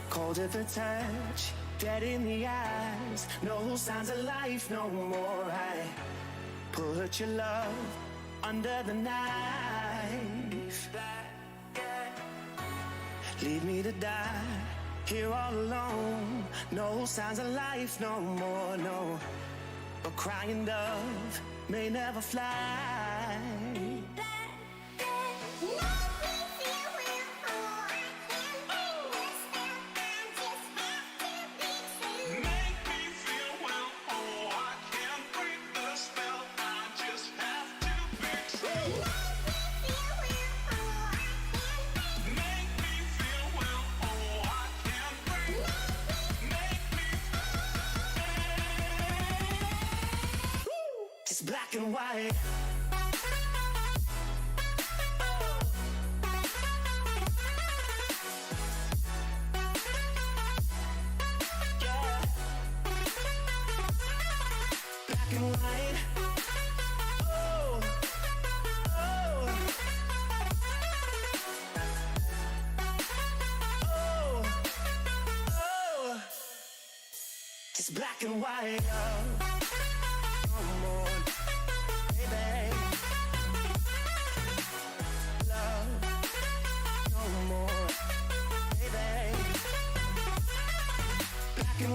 Cold at the touch, dead in the eyes, no signs of life no more. I put your love under the knife. Leave me to die here all alone. No signs of life no more, no. A crying dove may never fly. Black and white. Yeah. Black and white. Oh, oh, oh, oh. It's black and white. Come on.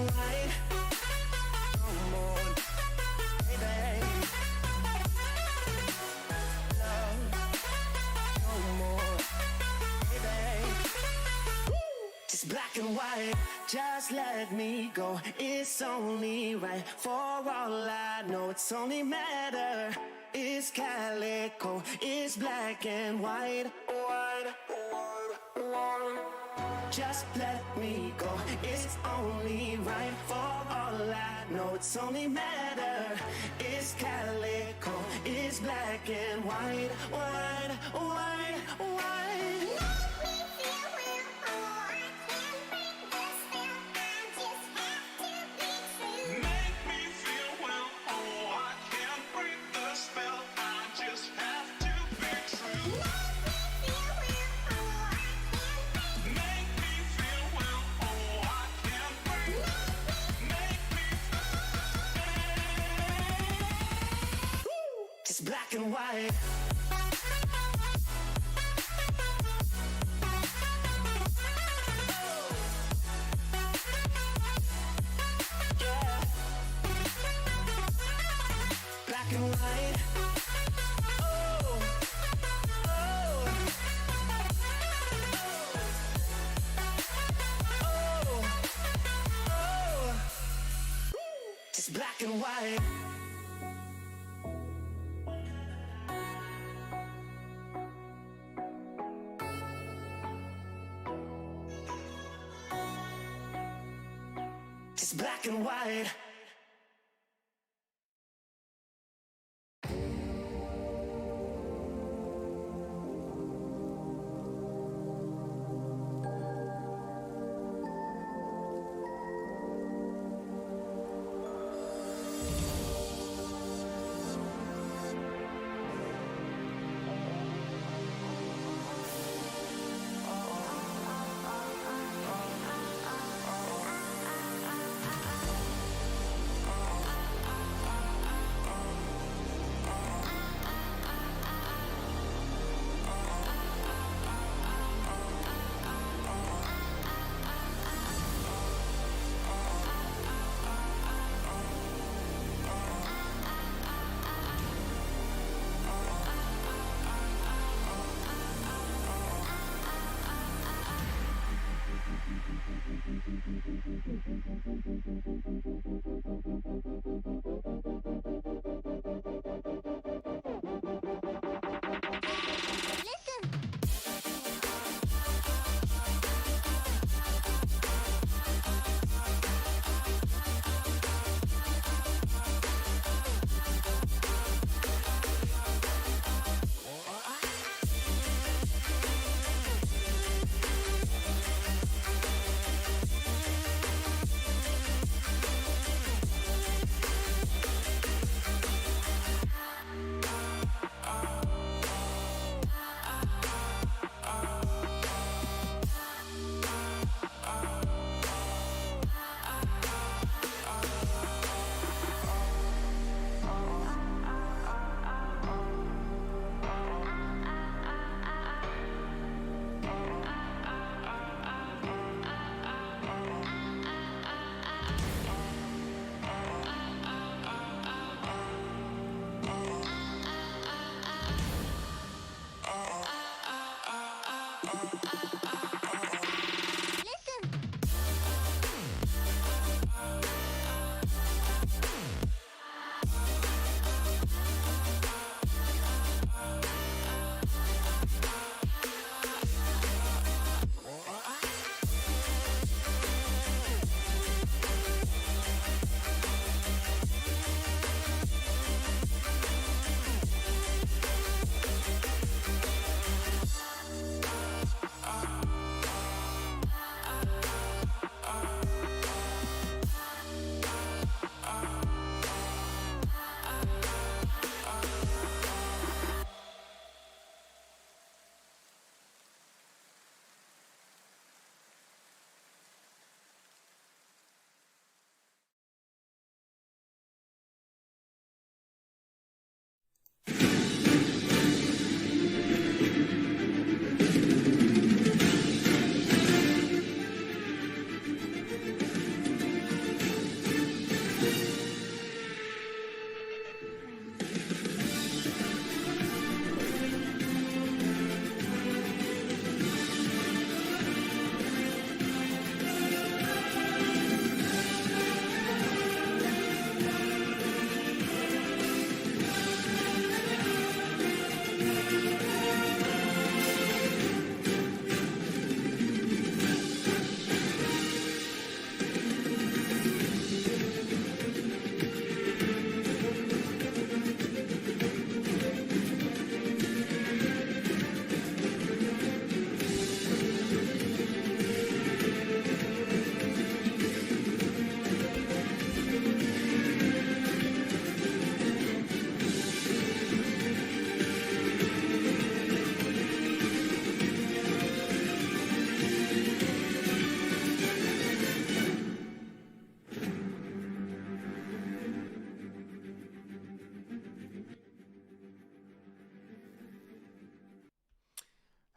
White, no more, baby. Love, no more, baby. It's black and white. Just let me go. It's only right. For all I know, it's only matter. It's calico. It's black and white. White, white, white. Just let me go, it's only right. For all I know, it's only matter. It's calico, it's black and white. White, white, white. Make me feel real, oh, I can't break the spell. I just have to be true. Make me feel well, oh, I can't break the spell. I just have to be true. Black and white. Yeah. Black and white. Oh, oh, oh, oh. Just black and white. Black and white.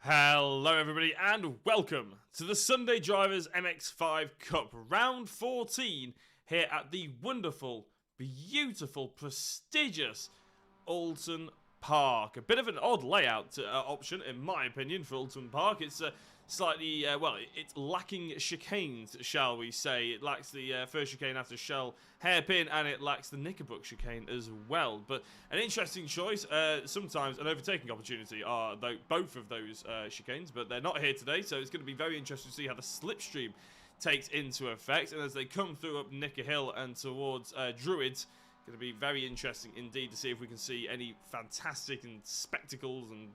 Hello everybody and welcome to the Sunday Drivers MX-5 Cup Round 14 here at the wonderful, beautiful, prestigious Oulton Park. A bit of an odd layout option in my opinion for Oulton Park. It's slightly, it's lacking chicanes, shall we say. It lacks the first chicane after Shell hairpin, and it lacks the Knickerbock chicane as well. But an interesting choice, sometimes an overtaking opportunity are both of those chicanes, but they're not here today, so it's going to be very interesting to see how the slipstream takes into effect. And as they come through up Nicker Hill and towards Druids, going to be very interesting indeed to see if we can see any fantastic and spectacles and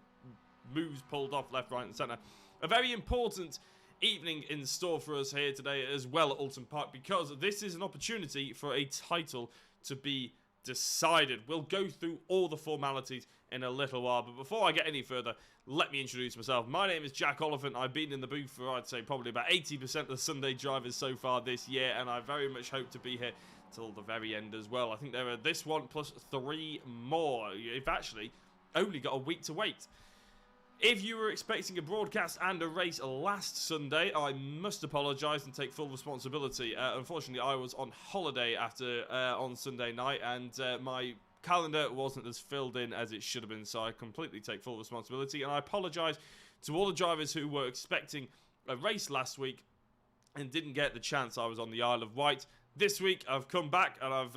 moves pulled off left, right and centre. A very important evening in store for us here today as well at Oulton Park, because this is an opportunity for a title to be decided. We'll go through all the formalities in a little while, but before I get any further, let me introduce myself. My name is Jack Oliphant. I've been in the booth for, I'd say, probably about 80% of the Sunday Drivers so far this year, and I very much hope to be here till the very end as well. I think there are this one plus 3 more. You've actually only got a week to wait. If you were expecting a broadcast and a race last Sunday, I must apologise and take full responsibility. Unfortunately, I was on holiday on Sunday night, and my calendar wasn't as filled in as it should have been, so I completely take full responsibility. And I apologise to all the drivers who were expecting a race last week and didn't get the chance. I was on the Isle of Wight. This week, I've come back and I've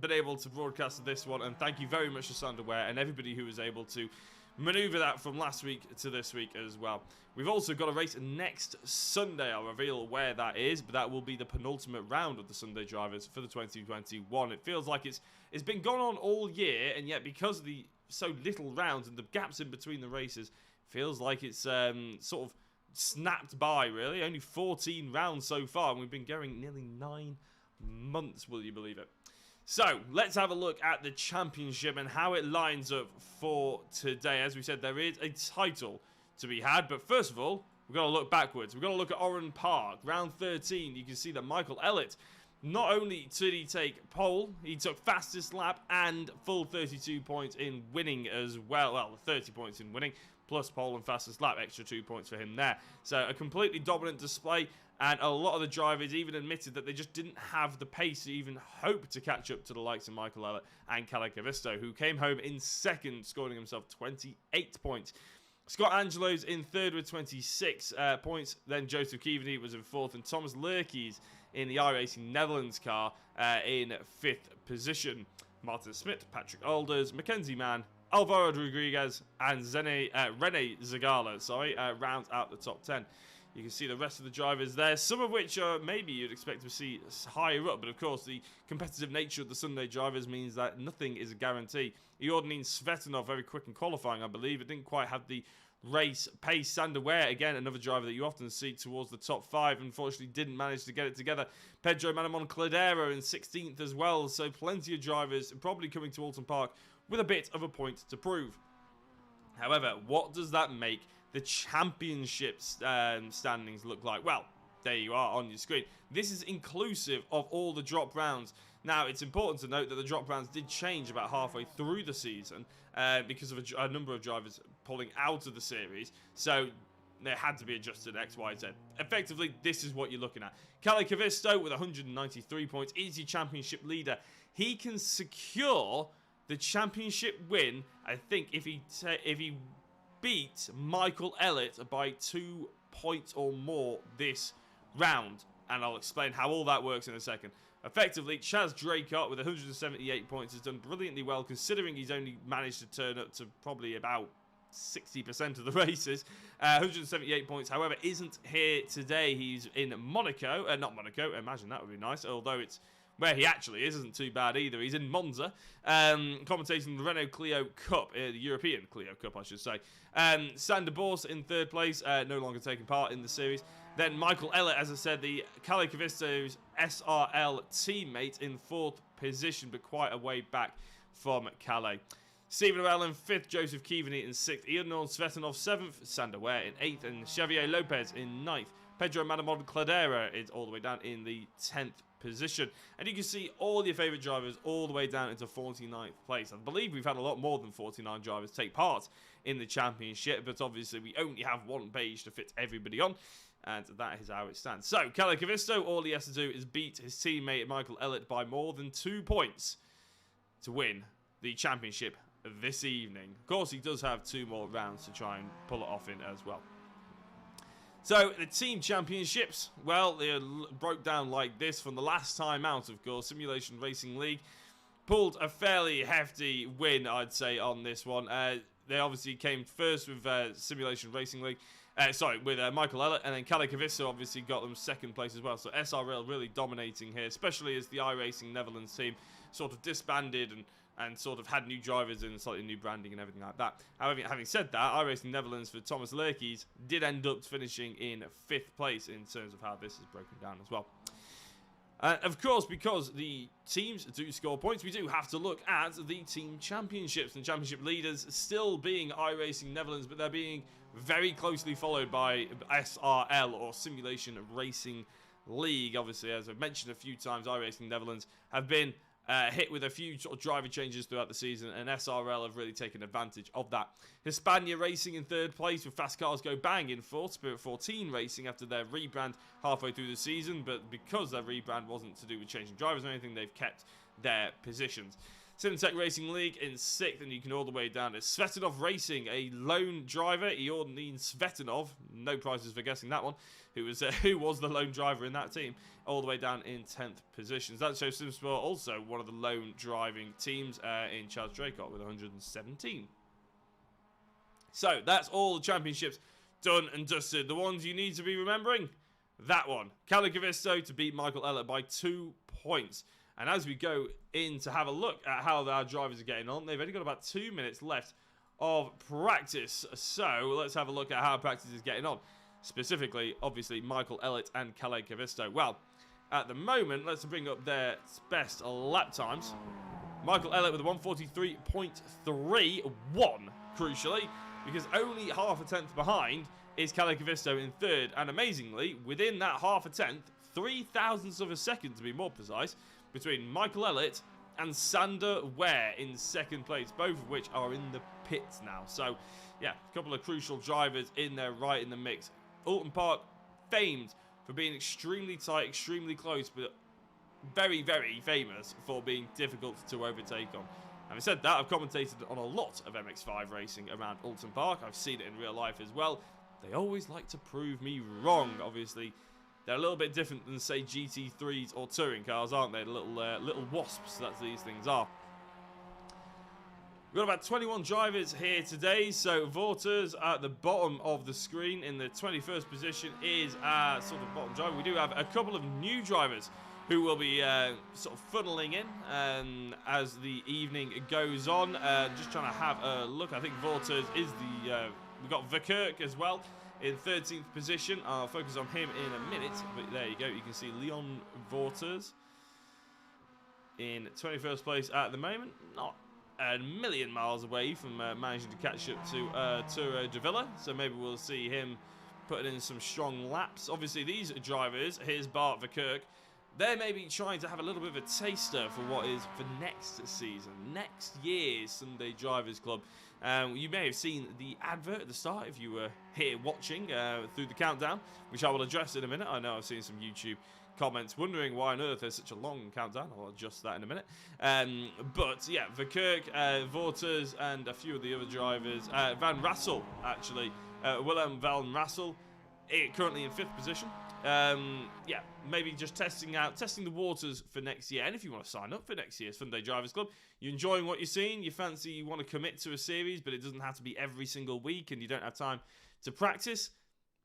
been able to broadcast this one, and thank you very much to Sander Ware and everybody who was able to maneuver that from last week to this week as well. We've also got a race next Sunday. I'll reveal where that is, but that will be the penultimate round of the Sunday Drivers for the 2021. It feels like it's been going on all year, and yet because of the so little rounds and the gaps in between the races, feels like it's sort of snapped by, really. Only 14 rounds so far, and we've been going nearly 9 months, will you believe it? So, let's have a look at the championship and how it lines up for today. As we said, there is a title to be had, but first of all, we've got to look backwards. We've got to look at Oulton Park. Round 13, you can see that Michael Ellett, not only did he take pole, he took fastest lap and full 32 points in winning as well. Well, 30 points in winning, plus pole and fastest lap, extra 2 points for him there. So, a completely dominant display. And a lot of the drivers even admitted that they just didn't have the pace to even hope to catch up to the likes of Michael Ellett and Kalle Kavisto, who came home in second, scoring himself 28 points. Scott Angelo's in third with 26 points. Then Joseph Keaveney was in fourth, and Thomas Lurkies in the iRacing Netherlands car in fifth position. Martin Smith, Patrick Alders, Mackenzie Mann, Alvaro Rodriguez, and Rene Zagala, round out the top 10. You can see the rest of the drivers there, some of which maybe you'd expect to see higher up, but of course the competitive nature of the Sunday Drivers means that nothing is a guarantee. Iordanin Svetanov, very quick in qualifying, I believe. It didn't quite have the race pace. Sander Ware, again, another driver that you often see towards the top 5, unfortunately didn't manage to get it together. Pedro Manamon Cladero in 16th as well, so plenty of drivers probably coming to Oulton Park with a bit of a point to prove. However, what does that make the championship standings look like? Well, there you are on your screen. This is inclusive of all the drop rounds. Now, it's important to note that the drop rounds did change about halfway through the season because of a number of drivers pulling out of the series. So they had to be adjusted X, Y, Z. Effectively, this is what you're looking at. Kalle Kavisto with 193 points is your championship leader. He can secure the championship win, I think, if he beat Michael Ellett by 2 points or more this round, and I'll explain how all that works in a second. Effectively, Chaz Draycott with 178 points has done brilliantly well, considering he's only managed to turn up to probably about 60% of the races. 178 points, however, isn't here today. He's in Monaco. Not Monaco, imagine that would be nice, although it's where he actually isn't too bad either. He's in Monza, commentating the Renault Clio Cup, the European Clio Cup, I should say. Sander Bors in third place, no longer taking part in the series. Then Michael Ellett, as I said, the Kalle Kavisto's SRL teammate in fourth position, but quite a way back from Kalle. Stephen Orell in fifth, Joseph Keaveney in sixth, Iordanin Svetanov seventh, Sander Ware in eighth, and Xavier Lopez in ninth. Pedro Manamon Cladera is all the way down in the 10th position. And you can see all your favourite drivers all the way down into 49th place. I believe we've had a lot more than 49 drivers take part in the championship, but obviously we only have one page to fit everybody on. And that is how it stands. So, Kalle Kavisto, all he has to do is beat his teammate Michael Ellett by more than 2 points to win the championship this evening. Of course, he does have 2 more rounds to try and pull it off in as well. So, the team championships, well, they broke down like this from the last time out, of course. Simulation Racing League pulled a fairly hefty win, I'd say, on this one. They obviously came first with Simulation Racing League. With Michael Ellett, and then Kalle Kavisto obviously got them 2nd place as well. So SRL really dominating here, especially as the iRacing Netherlands team sort of disbanded and sort of had new drivers and slightly new branding and everything like that. However, having said that, iRacing Netherlands for Thomas Lerkies did end up finishing in 5th place in terms of how this is broken down as well. Of course, because the teams do score points, we do have to look at the team championships and championship leaders still being iRacing Netherlands, but they're being very closely followed by SRL, or Simulation Racing League. Obviously, as I've mentioned a few times, iRacing Netherlands have been hit with a few sort of driver changes throughout the season, and SRL have really taken advantage of that. Hispania Racing in 3rd place with Fast Cars Go Bang in 4th. Spirit 14 Racing after their rebrand halfway through the season, but because their rebrand wasn't to do with changing drivers or anything, they've kept their positions. Simtech Racing League in 6th, and you can all the way down to Svetanov Racing, a lone driver, Iordanin Svetanov, no prizes for guessing that one, who was the lone driver in that team, all the way down in 10th positions. That shows SimSport also one of the lone driving teams in Charles Draycott with 117. So, that's all the championships done and dusted. The ones you need to be remembering, that one. Kalle Kavisto to beat Michael Ellett by 2 points. And as we go in to have a look at how our drivers are getting on, they've only got about 2 minutes left of practice. So let's have a look at how practice is getting on. Specifically, obviously, Michael Ellett and Kalle Kavisto. Well, at the moment, let's bring up their best lap times. Michael Ellett with a 143.31, crucially, because only half a tenth behind is Kalle Kavisto in 3rd. And amazingly, within that half a tenth, 0.003 of a second to be more precise, between Michael Ellett and Sander Ware in 2nd place, both of which are in the pits now. So, yeah, a couple of crucial drivers in there right in the mix. Oulton Park, famed for being extremely tight, extremely close, but very, very famous for being difficult to overtake on. Having said that, I've commentated on a lot of MX-5 racing around Oulton Park. I've seen it in real life as well. They always like to prove me wrong, obviously. They're a little bit different than, say, GT3s or touring cars, aren't they? Little wasps that these things are. We've got about 21 drivers here today, so Vorters at the bottom of the screen in the 21st position is our sort of bottom driver. We do have a couple of new drivers who will be sort of funneling in as the evening goes on. Just trying to have a look. I think Vorters is the... we've got Verkerk as well in 13th position. I'll focus on him in a minute, but there you go. You can see Leon Vorters in 21st place at the moment. Not a million miles away from managing to catch up to Turo de Villa, so maybe we'll see him putting in some strong laps. Obviously, these drivers, here's Bart Verkerk, they're maybe trying to have a little bit of a taster for what is for next season, next year's Sunday Drivers Club. You may have seen the advert at the start if you were here watching through the countdown, which I will address in a minute. I know I've seen some YouTube comments wondering why on earth there's such a long countdown. I'll adjust that in a minute. But yeah, Verkerk, Vorters, and a few of the other drivers. Van Rassel, actually. Willem van Rassel, currently in 5th position. Yeah, maybe just testing the waters for next year. And if you want to sign up for next year's Sunday Drivers Club, you're enjoying what you're seeing, you want to commit to a series, but it doesn't have to be every single week and you don't have time to practice,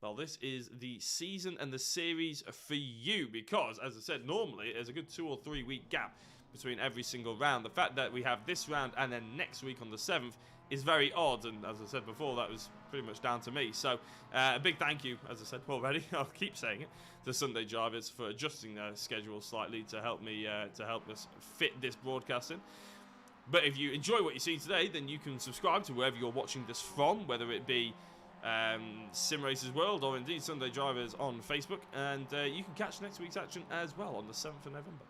well, this is the season and the series for you, because, as I said, normally there's a good 2 or 3 week gap between every single round. The fact that we have this round and then next week on the 7th is very odd, and as I said before, that was pretty much down to me. So a big thank you, as I said already, I'll keep saying it, to Sunday Drivers for adjusting their schedule slightly to help me to help us fit this broadcast in. But if you enjoy what you see today, then you can subscribe to wherever you're watching this from, whether it be Sim Racers World, or indeed Sunday Drivers on Facebook, and you can catch next week's action as well on the 7th of November.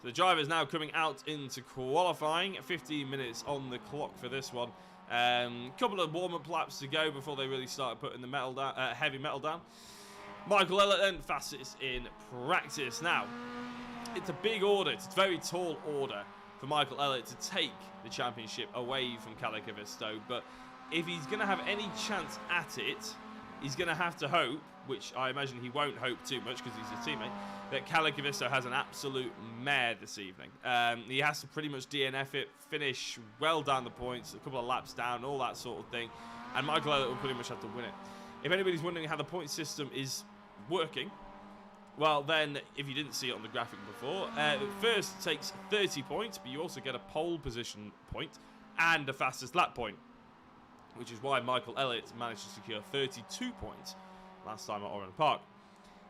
So the drivers now coming out into qualifying. 15 minutes on the clock for this one. Couple of warm-up laps to go before they really start putting the metal down, heavy metal down. Michael Ellett then fastest in practice. Now, it's a big order. It's a very tall order for Michael Ellett to take the championship away from Calicavisto, but if he's going to have any chance at it, he's going to have to hope, which I imagine he won't hope too much because he's a teammate, that Calicavisto has an absolute mare this evening. He has to pretty much DNF it, finish well down the points, a couple of laps down, all that sort of thing, and Michael Ellett will pretty much have to win it. If anybody's wondering how the point system is working, well then, if you didn't see it on the graphic before, first takes 30 points, but you also get a pole position point and a fastest lap point, which is why Michael Ellett managed to secure 32 points last time at Oulton Park.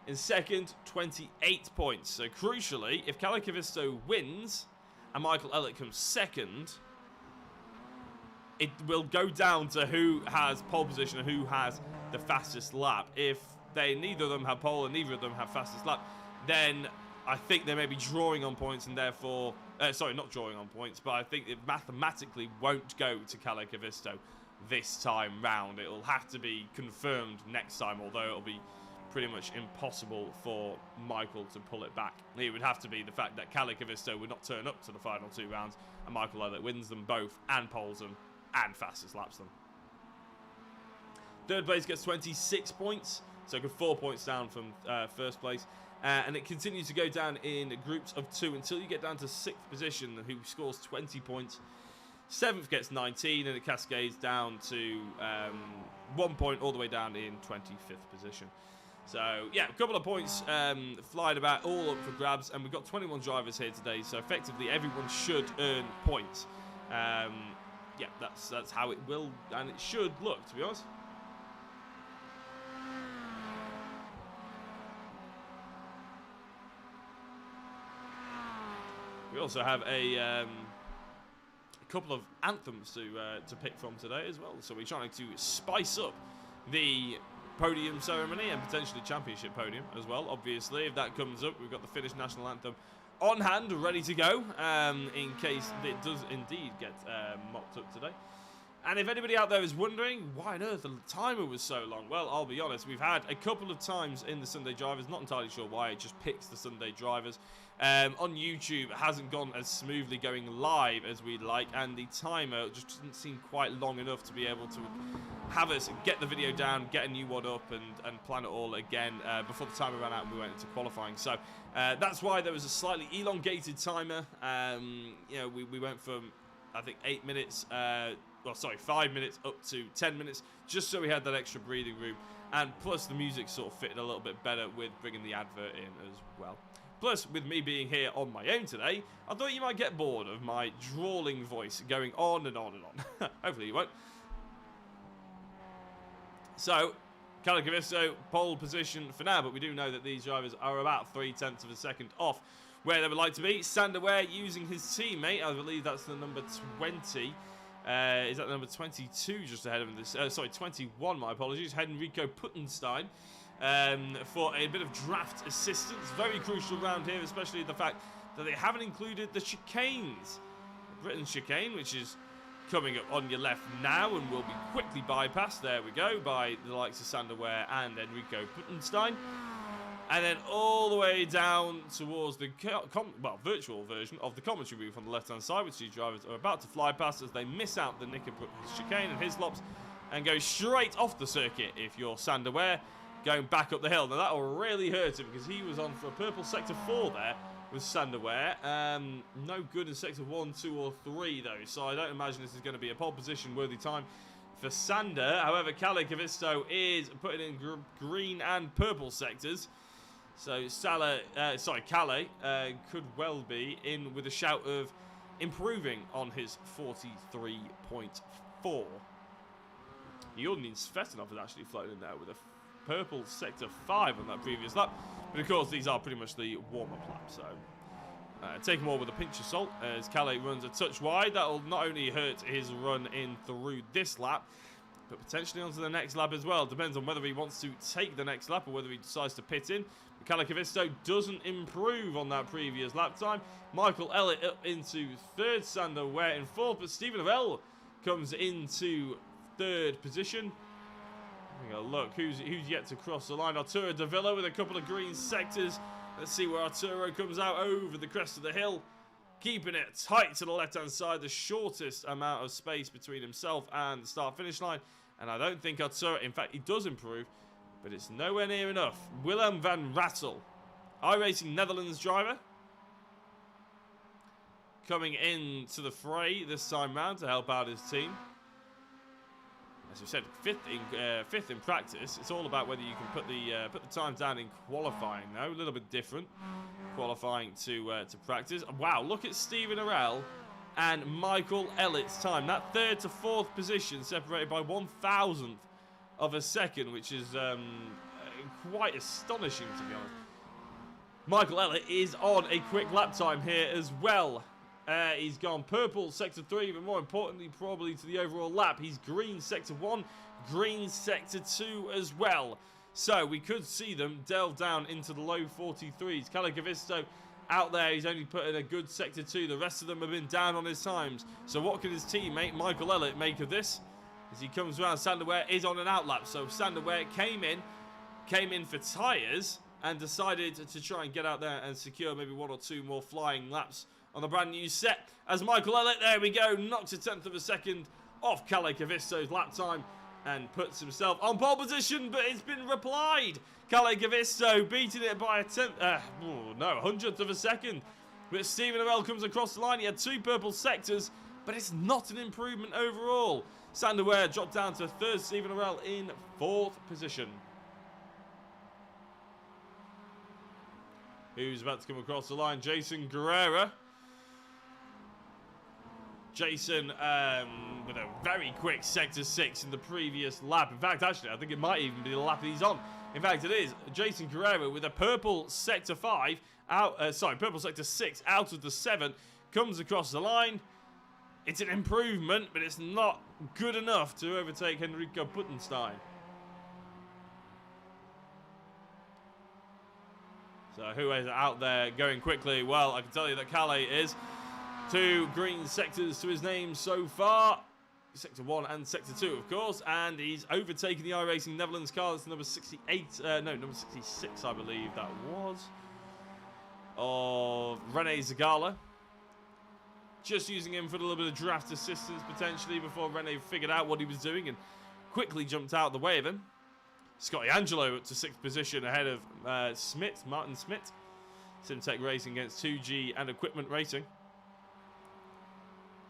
In second, 28 points. So crucially, if Calicavisto wins and Michael Ellett comes second, it will go down to who has pole position and who has the fastest lap. If neither of them have pole and neither of them have fastest lap, then I think they may be drawing on points, and therefore, sorry, not drawing on points, but I think it mathematically won't go to Calicavisto this time round. It will have to be confirmed next time, although it'll be pretty much impossible for Michael to pull it back. It would have to be the fact that Calicavisto would not turn up to the final 2 rounds, and Michael Ellett wins them both, and poles them, and fastest laps them. Third place gets 26 points, so good 4 points down from first place. And it continues to go down in groups of 2 until you get down to 6th position, who scores 20 points. 7th gets 19, and it cascades down to 1 point all the way down in 25th position. So, yeah, a couple of points flying about, all up for grabs, and we've got 21 drivers here today, so effectively everyone should earn points. Yeah, that's how it will, and it should look, to be honest. We also have a couple of anthems to pick from today as well. So we're trying to spice up the podium ceremony and potentially championship podium as well. Obviously, if that comes up, we've got the Finnish national anthem on hand, ready to go, in case it does indeed get mocked up today. And if anybody out there is wondering why on earth the timer was so long, well, I'll be honest, we've had a couple of times in the Sunday Drivers, not entirely sure why, it just picks the Sunday Drivers. On YouTube, it hasn't gone as smoothly going live as we'd like, and the timer just doesn't seem quite long enough to be able to have us get the video down, get a new one up, and plan it all again before the timer ran out and we went into qualifying. So that's why there was a slightly elongated timer. You know, we went from, I think, 8 minutes... 5 minutes up to 10 minutes, just so we had that extra breathing room, and plus the music sort of fitted a little bit better with bringing the advert in as well. Plus, with me being here on my own today, I thought you might get bored of my drawling voice going on and on and on. Hopefully you won't. So, Calicavisto pole position for now, but we do know that these drivers are about 0.3 of a second off where they would like to be. Sander Ware using his teammate, I believe that's the number 20. Is that number 22 just ahead of him? 21, my apologies. Henrico Puttenstein for a bit of draft assistance. Very crucial round here, especially the fact that they haven't included the chicanes. Britain's chicane, which is coming up on your left now and will be quickly bypassed. There we go, by the likes of Sander Ware and Enrico Puttenstein. And then all the way down towards the virtual version of the commentary booth on the left-hand side, which these drivers are about to fly past as they miss out the Knickerbrook chicane and Hislops and go straight off the circuit if you're Sander Ware going back up the hill. Now that will really hurt him because he was on for a purple sector 4 there with Sander Ware. No good in sector 1, 2 or 3 though, so I don't imagine this is going to be a pole position worthy time for Sander. However, Calicavisto is putting in green and purple sectors. So Calais could well be in with a shout of improving on his 43.4. Jordan Svetanov has actually flown in there with a purple sector 5 on that previous lap. But of course, these are pretty much the warm-up laps. So take them all with a pinch of salt as Calais runs a touch wide. That will not only hurt his run in through this lap, but potentially onto the next lap as well. Depends on whether he wants to take the next lap or whether he decides to pit in. Calacavisto doesn't improve on that previous lap time. Michael Elliott up into third, Sander Ware in fourth, but Stephen Arell comes into third position. Having a look, who's yet to cross the line. Arturo Davila with a couple of green sectors. Let's see where Arturo comes out over the crest of the hill. Keeping it tight to the left-hand side, the shortest amount of space between himself and the start-finish line. And I don't think Arturo, in fact, he does improve, but it's nowhere near enough. Willem van Rattel, iRacing Netherlands driver, coming into the fray this time round to help out his team. As we said, fifth in practice. It's all about whether you can put the time down in qualifying now. A little bit different, qualifying to practice. Wow, look at Stephen Arell and Michael Elliott's time. That third to fourth position separated by 1,000th of a second, which is quite astonishing, to be honest. Michael Elliott is on a quick lap time here as well. He's gone purple sector 3, but more importantly probably to the overall lap, he's green sector 1, green sector 2 as well. So we could see them delve down into the low 43s. Calacavisto out there, he's only put in a good sector 2. The rest of them have been down on his times. So what can his teammate Michael Elliott make of this? As he comes around, Sander Ware is on an outlap. So Sander Ware came in for tyres and decided to try and get out there and secure maybe 1 or 2 more flying laps on the brand new set. As Michael Elliott, there we go, knocks a 10th of a second off Calacavisto's lap time and puts himself on pole position, but it's been replied. Calacavisto beating it by a 100th of a second. But Stephen Arell comes across the line. He had 2 purple sectors, but it's not an improvement overall. Sander Ware dropped down to 3rd, Stephen Arell in 4th position. Who's about to come across the line? Jason Guerrera. Jason with a very quick sector 6 in the previous lap. In fact, actually, I think it might even be the lap he's on. In fact, it is. Jason Guerrero with a purple sector 5 out. Purple sector 6 out of the 7 comes across the line. It's an improvement, but it's not good enough to overtake Enrico Puttenstein. So who is out there going quickly? Well, I can tell you that Calais is. 2 green sectors to his name so far. Sector 1 and Sector 2, of course. And he's overtaken the iRacing Netherlands car. That's number 68. Number 66, I believe that was. Of Rene Zagala. Just using him for a little bit of draft assistance, potentially, before Rene figured out what he was doing and quickly jumped out of the way of him. Scotty Angelo up to 6th position ahead of Martin Smith. Simtech Racing against 2G and Equipment Racing.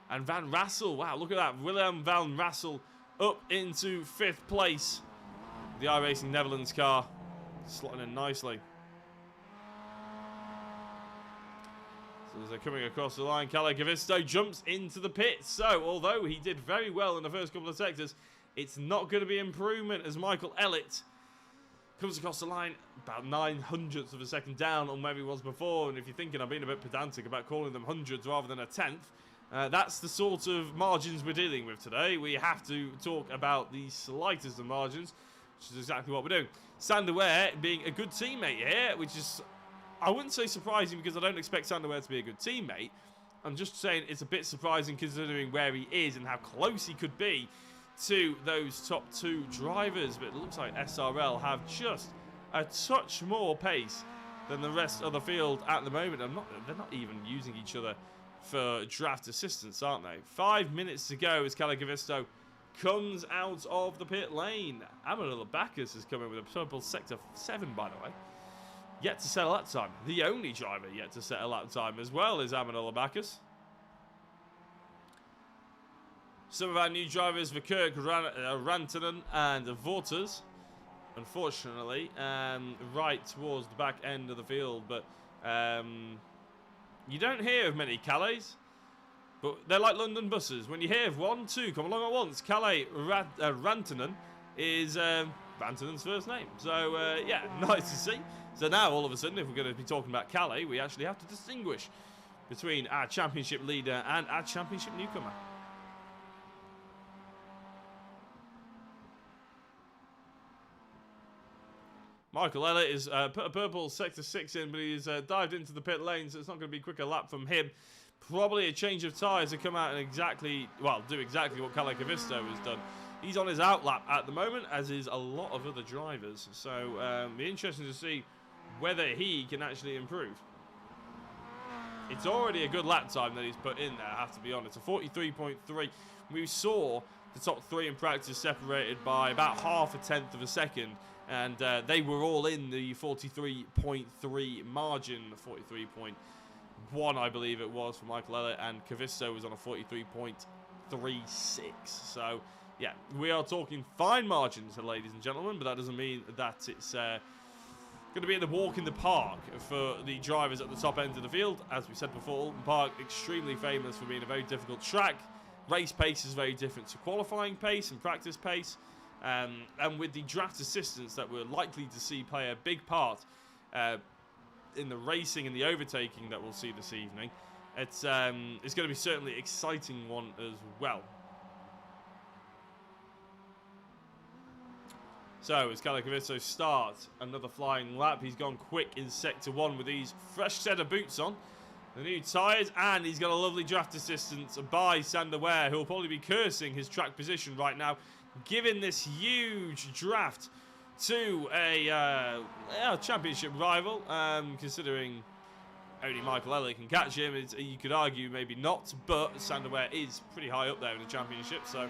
And Van Rassel, wow, look at that. Willem van Rassel up into 5th place. The iRacing Netherlands car slotting in nicely. So as they're coming across the line, Calacavisto jumps into the pit. So, although he did very well in the first couple of sectors, it's not going to be improvement as Michael Elliott comes across the line about 900ths of a second down on where he was before. And if you're thinking I'm being a bit pedantic about calling them hundreds rather than a 10th, that's the sort of margins we're dealing with today. We have to talk about the slightest of margins, which is exactly what we're doing. Sander Ware being a good teammate here, which is, I wouldn't say surprising because I don't expect Sander Ware to be a good teammate. I'm just saying it's a bit surprising considering where he is and how close he could be to those top 2 drivers. But it looks like SRL have just a touch more pace than the rest of the field at the moment. They're not even using each other for draft assistance, aren't they? 5 minutes to go as Calacavisto comes out of the pit lane. Amanullah Bacchus is coming with a purple sector 7, by the way. Yet to set a lap time. The only driver yet to set a lap time as well is Amanullah Bacchus. Some of our new drivers, Verkerk, Rantanen and Vorters, unfortunately, right towards the back end of the field, but you don't hear of many Calais, but they're like London buses. When you hear of 1, 2 come along at once. Calais Rantanen is Rantanen's first name. So, yeah, nice to see. So now, all of a sudden, if we're going to be talking about Calais, we actually have to distinguish between our championship leader and our championship newcomer. Michael Elliott has put a purple Sector 6 in, but he's dived into the pit lane, so it's not going to be a quicker lap from him. Probably a change of tyres to come out and do exactly what Kalle Kavisto has done. He's on his out lap at the moment, as is a lot of other drivers. So it'll be interesting to see whether he can actually improve. It's already a good lap time that he's put in there, I have to be honest. A 43.3. We saw the top three in practice separated by about half a tenth of a second. And they were all in the 43.3 margin, 43.1 I believe it was for Michael Elliott, and Kavisto was on a 43.36. So, yeah, we are talking fine margins, ladies and gentlemen, but that doesn't mean that it's going to be in the walk in the park for the drivers at the top end of the field. As we said before, Oulton Park, extremely famous for being a very difficult track. Race pace is very different to qualifying pace and practice pace. And with the draft assistance that we're likely to see play a big part in the racing and the overtaking that we'll see this evening, it's going to be certainly an exciting one as well. So as Kalle Kavisto starts another flying lap, he's gone quick in Sector 1 with these fresh set of boots on, the new tyres, and he's got a lovely draft assistance by Sander Ware, who will probably be cursing his track position right now, giving this huge draft to a championship rival, considering only Michael Elliott can catch him. You could argue maybe not, but Sander Ware is pretty high up there in the championship, so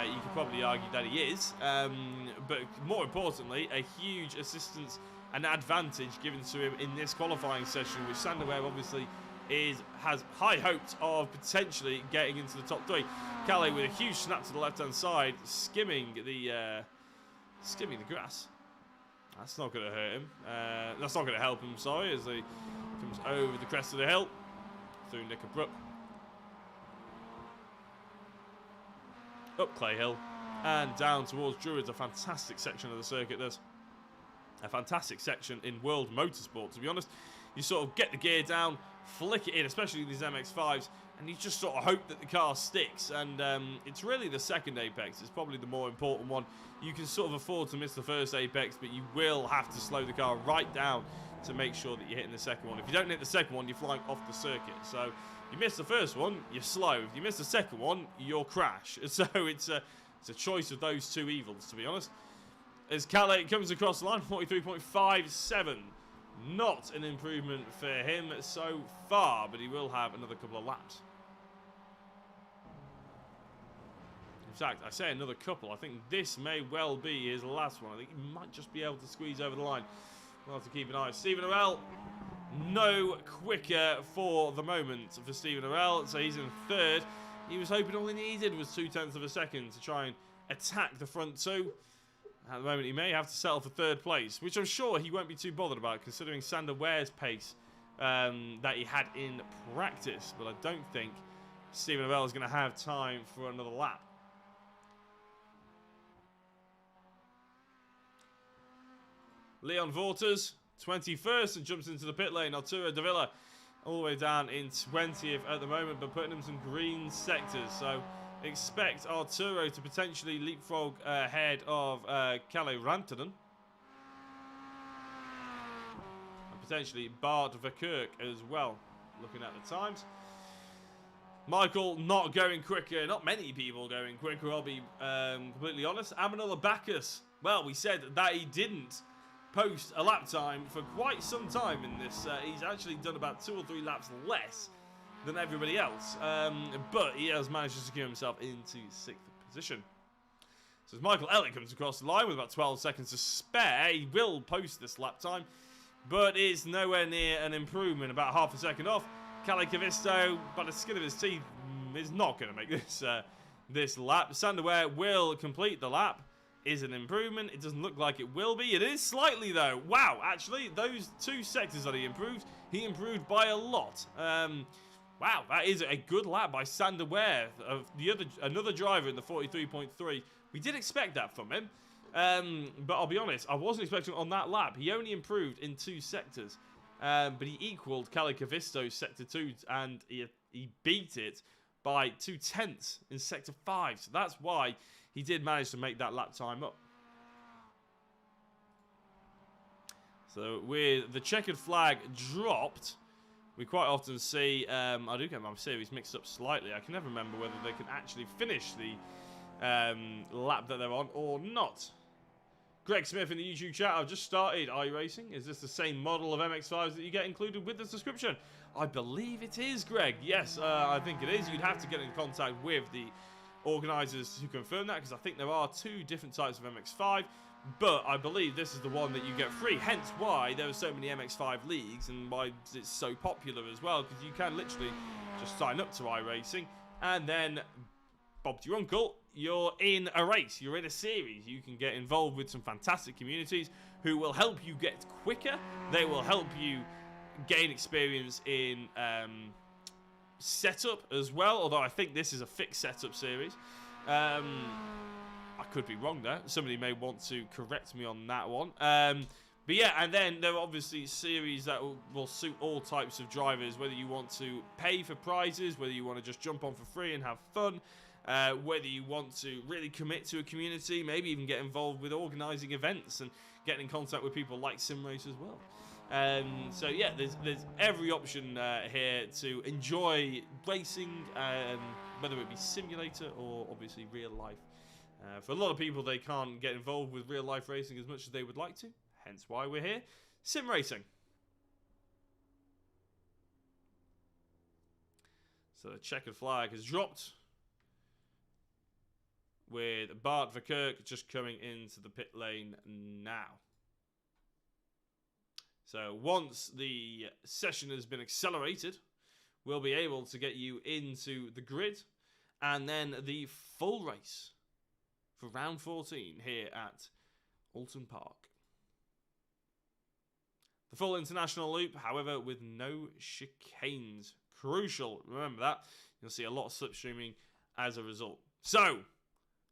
you could probably argue that he is. But more importantly, a huge assistance and advantage given to him in this qualifying session, which Sander Ware obviously has high hopes of potentially getting into the top three. Kalle with a huge snap to the left-hand side, skimming the grass. That's not going to hurt him. That's not going to help him, sorry, as he comes over the crest of the hill through Knickerbrook, up Clay Hill, and down towards Druids. A fantastic section of the circuit. There's a fantastic section in World Motorsport, to be honest. You sort of get the gear down, flick it in, especially these MX-5s, and you just sort of hope that the car sticks. And it's really the second apex. It's probably the more important one. You can sort of afford to miss the first apex, but you will have to slow the car right down to make sure that you're hitting the second one. If you don't hit the second one, you're flying off the circuit. So you miss the first one, you're slow. If you miss the second one, you'll crash. So it's a choice of those two evils, to be honest. As Kalle comes across the line, 43.57. Not an improvement for him so far, but he will have another couple of laps. In fact, I say another couple. I think this may well be his last one. I think he might just be able to squeeze over the line. We'll have to keep an eye. Stephen Werrell, no quicker for the moment for Stephen Werrell. So he's in third. He was hoping all he needed was 0.2 of a second to try and attack the front two. At the moment, he may have to settle for third place, which I'm sure he won't be too bothered about, considering Sander Ware's pace that he had in practice. But I don't think Stephen Werrell is going to have time for another lap. Leon Vorters, 21st, and jumps into the pit lane. Arturo Davila all the way down in 20th at the moment, but putting him some green sectors. So expect Arturo to potentially leapfrog ahead of Kalle Rantanen. And potentially Bart Verkerk as well, looking at the times. Michael not going quicker. Not many people going quicker, I'll be completely honest. Amanullah Bacchus, well, we said that he didn't post a lap time for quite some time in this. He's actually done about 2 or 3 laps less than everybody else, but he has managed to secure himself into 6th position. So as Michael Elliott comes across the line with about 12 seconds to spare, he will post this lap time, but is nowhere near an improvement, about half a second off. Kalle Kavisto, by the skin of his teeth, is not going to make this lap. Sander Ware will complete the lap. Is an improvement. It doesn't look like it will be. It is slightly, though. Wow, actually, those 2 sectors that he improved by a lot. Wow, that is a good lap by Sander Ware, another driver in the 43.3. We did expect that from him, but I'll be honest, I wasn't expecting it on that lap. He only improved in 2 sectors, but he equaled Kalle Kavisto's Sector 2, and he beat it by 0.2 in Sector 5. So that's why he did manage to make that lap time up. So with the checkered flag dropped, we quite often see, I do get my series mixed up slightly. I can never remember whether they can actually finish the lap that they're on or not. Greg Smith in the YouTube chat, I've just started iRacing. Is this the same model of MX-5s that you get included with the subscription? I believe it is, Greg. Yes, I think it is. You'd have to get in contact with the organisers to confirm that, because I think there are 2 different types of MX-5, but I believe this is the one that you get free, hence why there are so many MX-5 leagues and why it's so popular as well, because you can literally just sign up to iRacing and then Bob to your uncle, you're in a race, you're in a series. You can get involved with some fantastic communities who will help you get quicker. They will help you gain experience in setup as well, although I think this is a fixed setup series. I could be wrong there. Somebody may want to correct me on that one. But yeah, and then there are obviously series that will suit all types of drivers, whether you want to pay for prizes, whether you want to just jump on for free and have fun, whether you want to really commit to a community, maybe even get involved with organising events and getting in contact with people like SimRace as well. So yeah, there's every option here to enjoy racing, whether it be simulator or obviously real life. For a lot of people, they can't get involved with real life racing as much as they would like to, hence why we're here. Sim racing. So the checkered flag has dropped, with Bart Verkerk just coming into the pit lane now. So once the session has been accelerated, we'll be able to get you into the grid and then the full race for round 14 here at Oulton Park. The full international loop, however, with no chicanes. Crucial, remember that. You'll see a lot of slipstreaming as a result. So,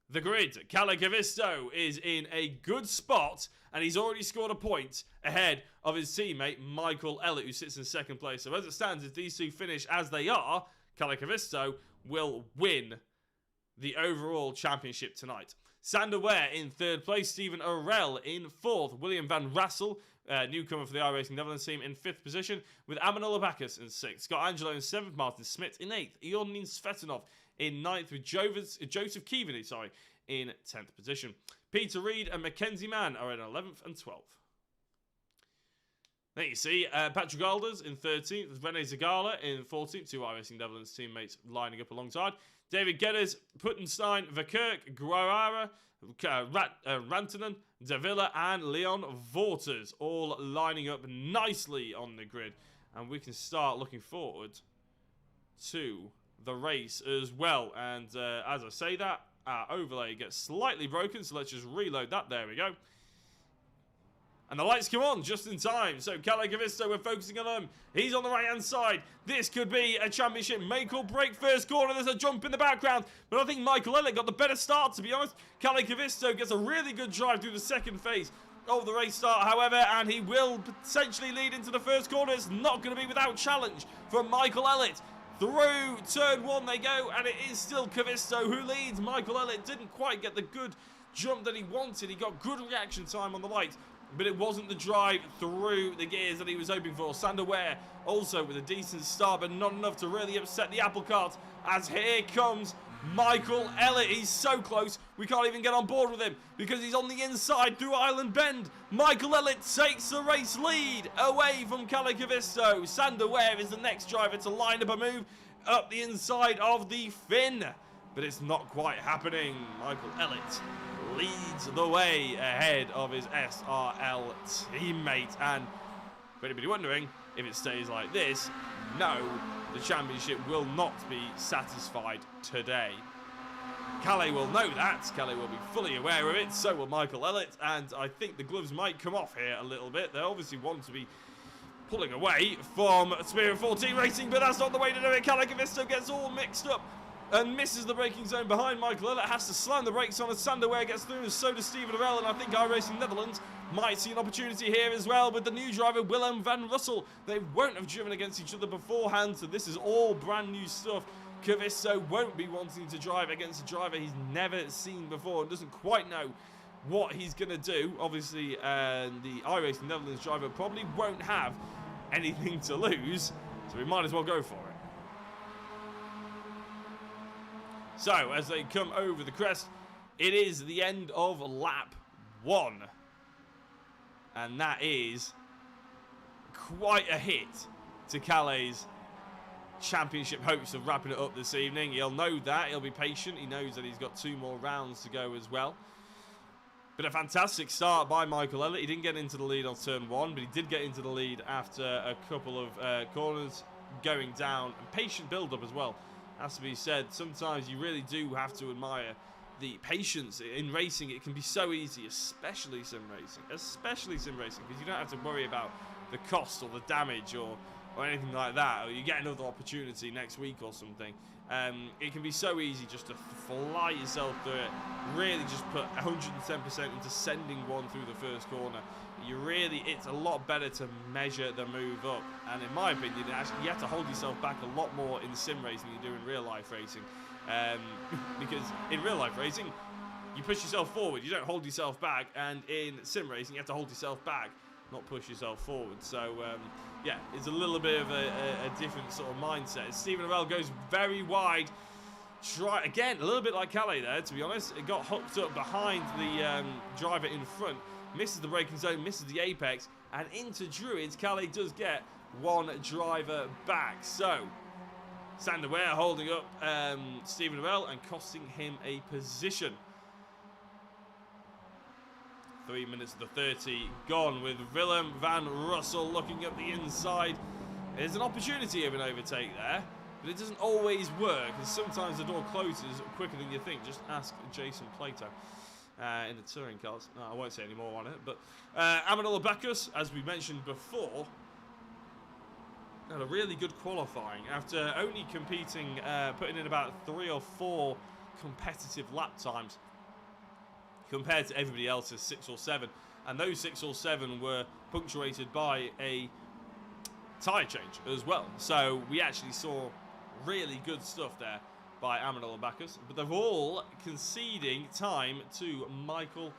the grid, Kalle Kavisto is in a good spot, and he's already scored a point ahead of his teammate Michael Elliott, who sits in second place. So as it stands, if these two finish as they are, Kalle Kavisto will win the overall championship tonight. Sander Ware in third place, Stephen Orell in fourth, William van Rassel, newcomer for the iRacing Netherlands team, in fifth position, with Amanola Bacchus in sixth, Scott Angelo in seventh, Martin Smith in eighth, Ionin Svetanov in ninth, with Joseph Keaveney, in 10th position. Peter Reid and Mackenzie Mann are in 11th and 12th. There you see Patrick Alders in 13th, Rene Zagala in 14th, two iRacing Netherlands teammates lining up alongside. David Geddes, Puttenstein, Verkerk, Guerrara, Rantanen, Davila, and Leon Vorters, all lining up nicely on the grid. And we can start looking forward to the race as well. And as I say that, our overlay gets slightly broken, so let's just reload that. There we go. And the lights come on just in time. So Kalle Kavisto, we're focusing on him. He's on the right-hand side. This could be a championship make or break first corner. There's a jump in the background. But I think Michael Elliott got the better start, to be honest. Kalle Kavisto gets a really good drive through the second phase of the race start, however, and he will potentially lead into the first corner. It's not going to be without challenge from Michael Elliott. Through turn one they go, and it is still Kavisto who leads. Michael Elliott didn't quite get the good jump that he wanted. He got good reaction time on the light, but it wasn't the drive through the gears that he was hoping for. Sander Ware also with a decent start, but not enough to really upset the apple cart, as here comes Michael Elliott. He's so close, we can't even get on board with him because he's on the inside through Island Bend. Michael Elliott takes the race lead away from Kalle Kavisto. Sander Ware is the next driver to line up a move up the inside of the fin, but it's not quite happening. Michael Elliott leads the way ahead of his SRL teammate, and for anybody wondering if it stays like this, no, the championship will not be satisfied today. Kalle will know that. Kalle will be fully aware of it. So will Michael Elliott. And I think the gloves might come off here a little bit. They obviously want to be pulling away from Spirit 14 Racing, but that's not the way to do it. Kalle Kavisto gets all mixed up and misses the braking zone behind. Michael Elliott has to slam the brakes on as Sander Ware gets through, and so does Stephen Orell. And I think iRacing Netherlands might see an opportunity here as well with the new driver, Willem van Russell. They won't have driven against each other beforehand, so this is all brand new stuff. Kavisto won't be wanting to drive against a driver he's never seen before and doesn't quite know what he's going to do. Obviously, the iRacing Netherlands driver probably won't have anything to lose, so we might as well go for it. So, as they come over the crest, it is the end of lap 1. And that is quite a hit to Calais' championship hopes of wrapping it up this evening. He'll know that. He'll be patient. He knows that he's got 2 more rounds to go as well. But a fantastic start by Michael Elliott. He didn't get into the lead on turn 1, but he did get into the lead after a couple of corners going down. And patient build-up as well, has to be said. Sometimes you really do have to admire the patience in racing. It can be so easy, especially sim racing. Especially sim racing, because you don't have to worry about the cost or the damage or anything like that. Or you get another opportunity next week or something. It can be so easy just to fly yourself through it. Really just put 110% into sending one through the first corner. It's a lot better to measure the move up. And in my opinion, actually, you have to hold yourself back a lot more in sim racing than you do in real life racing. Because in real life racing, you push yourself forward, you don't hold yourself back. And in sim racing, you have to hold yourself back, not push yourself forward. So, yeah, it's a little bit of a different sort of mindset. Stephen Werrell goes very wide. Try again, a little bit like Calais there, to be honest. It got hooked up behind the driver in front. Misses the braking zone, misses the apex. And into Druids, Calais does get 1 driver back. So, Sander Ware holding up Stephen Werrell and costing him a position. 3 minutes of the 30 gone with Willem van Russell looking up the inside. There's an opportunity of an overtake there, but it doesn't always work, and sometimes the door closes quicker than you think. Just ask Jason Plato in the touring cars. No, I won't say any more on it, but Amanullah Bacchus, as we mentioned before, had a really good qualifying after only competing, putting in about 3 or 4 competitive lap times compared to everybody else's 6 or 7, and those 6 or 7 were punctuated by a tyre change as well. So we actually saw really good stuff there by Amanullah Bacchus, but they're all conceding time to Michael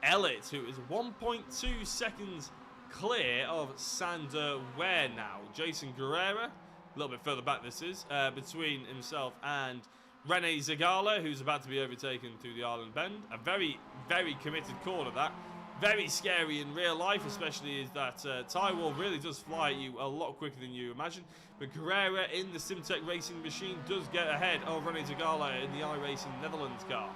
Elliott, who is 1.2 seconds clear of Sander Ware now. Jason Guerrera, a little bit further back this is, between himself and Rene Zagala, who's about to be overtaken through the Island Bend. A very, very committed corner, that. Very scary in real life, especially is that tyre wall really does fly at you a lot quicker than you imagine. But Guerrera in the Simtech racing machine does get ahead of Rene Zagala in the iRacing Netherlands car.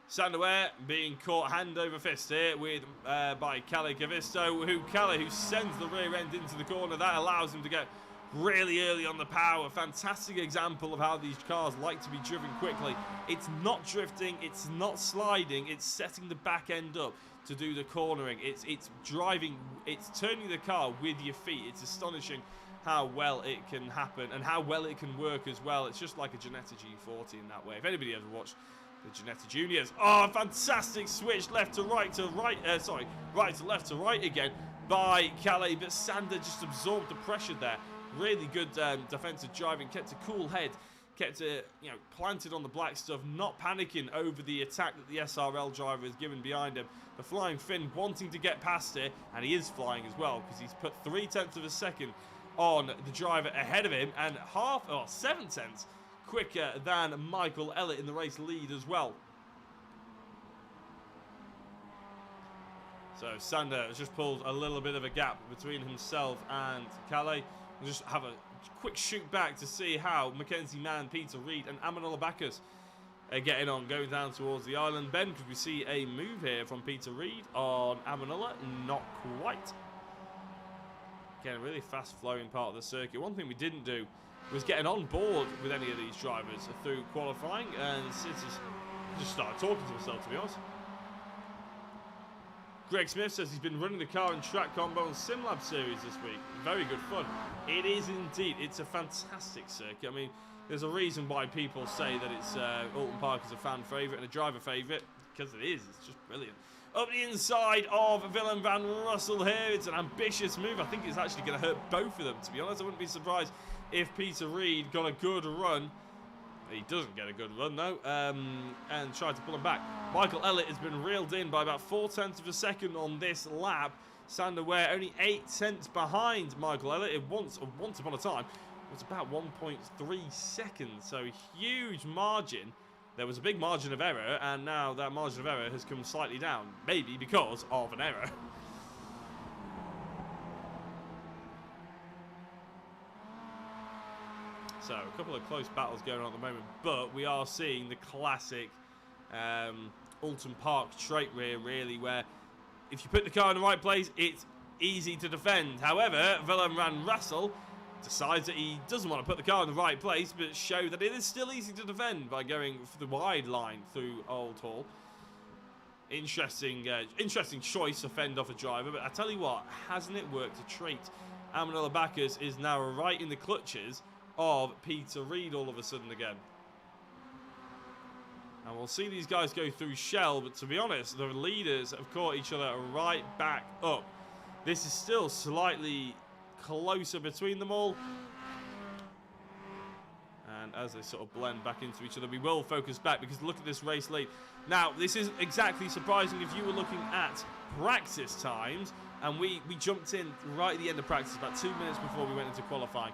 Sander Ware being caught hand over fist here with by Calais Gavisto, who sends the rear end into the corner. That allows him to get really early on the power. Fantastic example of how these cars like to be driven quickly. It's not drifting, it's not sliding, it's setting the back end up to do the cornering. It's driving, it's turning the car with your feet. It's astonishing how well it can happen and how well it can work as well. It's just like a Ginetta G40 in that way. If anybody ever watched the Ginetta Juniors, oh, fantastic switch left to right to right, right to left to right again by Calais, but Sander just absorbed the pressure there. Really good defensive driving, kept a cool head, kept it, planted on the black stuff, not panicking over the attack that the SRL driver has given behind him. The Flying Finn wanting to get past it, and he is flying as well, because he's put 0.3 of a second on the driver ahead of him, and 7 tenths quicker than Michael Elliott in the race lead as well. So Sander has just pulled a little bit of a gap between himself and Calais. We'll just have a quick shoot back to see how Mackenzie Mann, Peter Reid and Amanullah Bacchus are getting on, going down towards the Island Bend, because we see a move here from Peter Reid on Amanullah. Not quite. Again, a really fast-flowing part of the circuit. One thing we didn't do was getting on board with any of these drivers through qualifying, and Sid just started talking to himself, to be honest. Greg Smith says he's been running the car in Track Combo and SimLab series this week. Very good fun. It is indeed. It's a fantastic circuit. I mean, there's a reason why people say that it's Oulton Park is a fan favourite and a driver favourite, because it is. It's just brilliant. Up the inside of Willem van Russell here. It's an ambitious move. I think it's actually going to hurt both of them, to be honest. I wouldn't be surprised if Peter Reid got a good run He doesn't get a good run, though, and tried to pull him back. Michael Elliott has been reeled in by about 0.4 of a second on this lap. Sander Ware only 0.8 behind Michael Elliott. Once upon a time, it was about 1.3 seconds, so huge margin. There was a big margin of error, and now that margin of error has come slightly down, maybe because of an error. So, a couple of close battles going on at the moment, but we are seeing the classic Oulton Park straight rear, really, where if you put the car in the right place, it's easy to defend. However, Willem van Rassel decides that he doesn't want to put the car in the right place, but show that it is still easy to defend by going for the wide line through Old Hall. Interesting choice to fend off a driver, but I tell you what, hasn't it worked a treat? Amanullah Bacchus is now right in the clutches of Peter Reid all of a sudden again. And we'll see these guys go through Shell, but to be honest, the leaders have caught each other right back up. This is still slightly closer between them all. And as they sort of blend back into each other, we will focus back because look at this race lead. Now, this isn't exactly surprising if you were looking at practice times, and we jumped in right at the end of practice, about 2 minutes before we went into qualifying.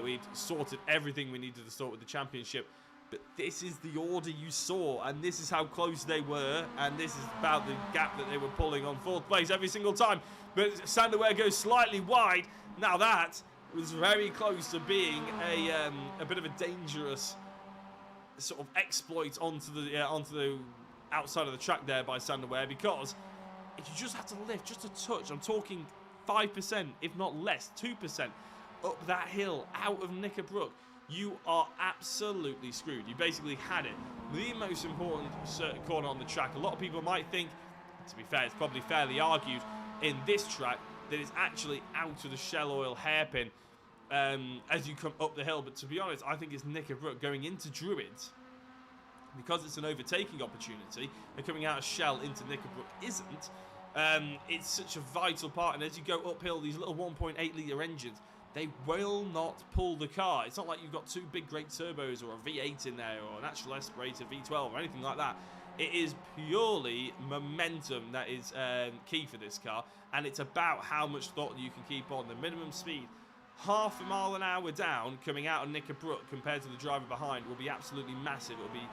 We'd sorted everything we needed to sort with the championship. But this is the order you saw, and this is how close they were, and this is about the gap that they were pulling on 4th place every single time. But Sander Ware goes slightly wide. Now that was very close to being a bit of a dangerous sort of exploit onto the outside of the track there by Sander Ware, because if you just have to lift just a touch, I'm talking 5%, if not less, 2%, up that hill out of Knickerbrook, you are absolutely screwed. You basically had it. The most important corner on the track. A lot of people might think, to be fair, it's probably fairly argued in this track that it's actually out of the Shell Oil hairpin as you come up the hill. But to be honest, I think it's Knickerbrook going into Druids, because it's an overtaking opportunity, and coming out of Shell into Knickerbrook isn't. It's such a vital part, and as you go uphill, these little 1.8 litre engines, they will not pull the car. It's not like you've got two big great turbos or a V8 in there or a natural aspirated V12 or anything like that. It is purely momentum that is key for this car, and it's about how much throttle you can keep on. The minimum speed, half a mile an hour down coming out of Knickerbrook compared to the driver behind, will be absolutely massive. It will be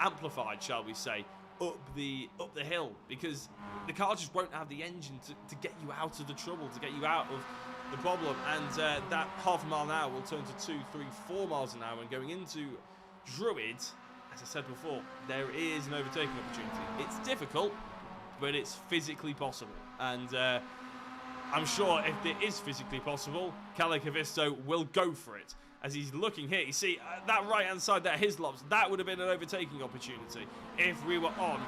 amplified, shall we say, up the hill, because the car just won't have the engine to get you out of the trouble, to get you out of the problem. And that half a mile an hour will turn to 2, 3, 4 miles an hour, and going into Druids, as I said before, there is an overtaking opportunity. It's difficult, but it's physically possible, and I'm sure if it is physically possible, Kalle Kavisto will go for it. As he's looking here, you see that right-hand side there, his lobs, that would have been an overtaking opportunity if we were on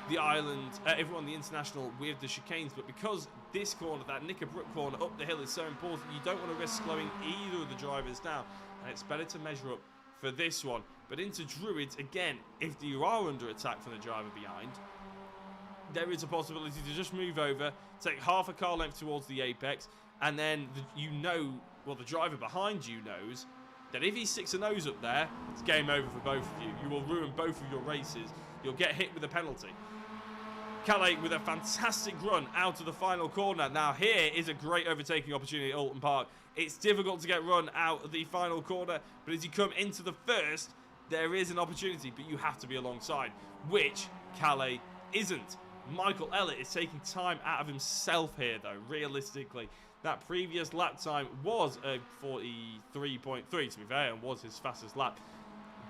the island, if we were on the international with the chicanes. But because this corner, that Knickerbrook corner up the hill, is so important, you don't want to risk slowing either of the drivers down, and it's better to measure up for this one. But into Druids, again, if you are under attack from the driver behind, there is a possibility to just move over, take half a car length towards the apex, and then the driver behind you knows that if he sticks a nose up there, it's game over for both of you. You will ruin both of your races. You'll get hit with a penalty. Kalle with a fantastic run out of the final corner. Now here is a great overtaking opportunity at Oulton Park. It's difficult to get run out of the final corner, but as you come into the first, there is an opportunity, but you have to be alongside, which Kalle isn't. Michael Elliott is taking time out of himself here, though, realistically. That previous lap time was a 43.3, to be fair, and was his fastest lap.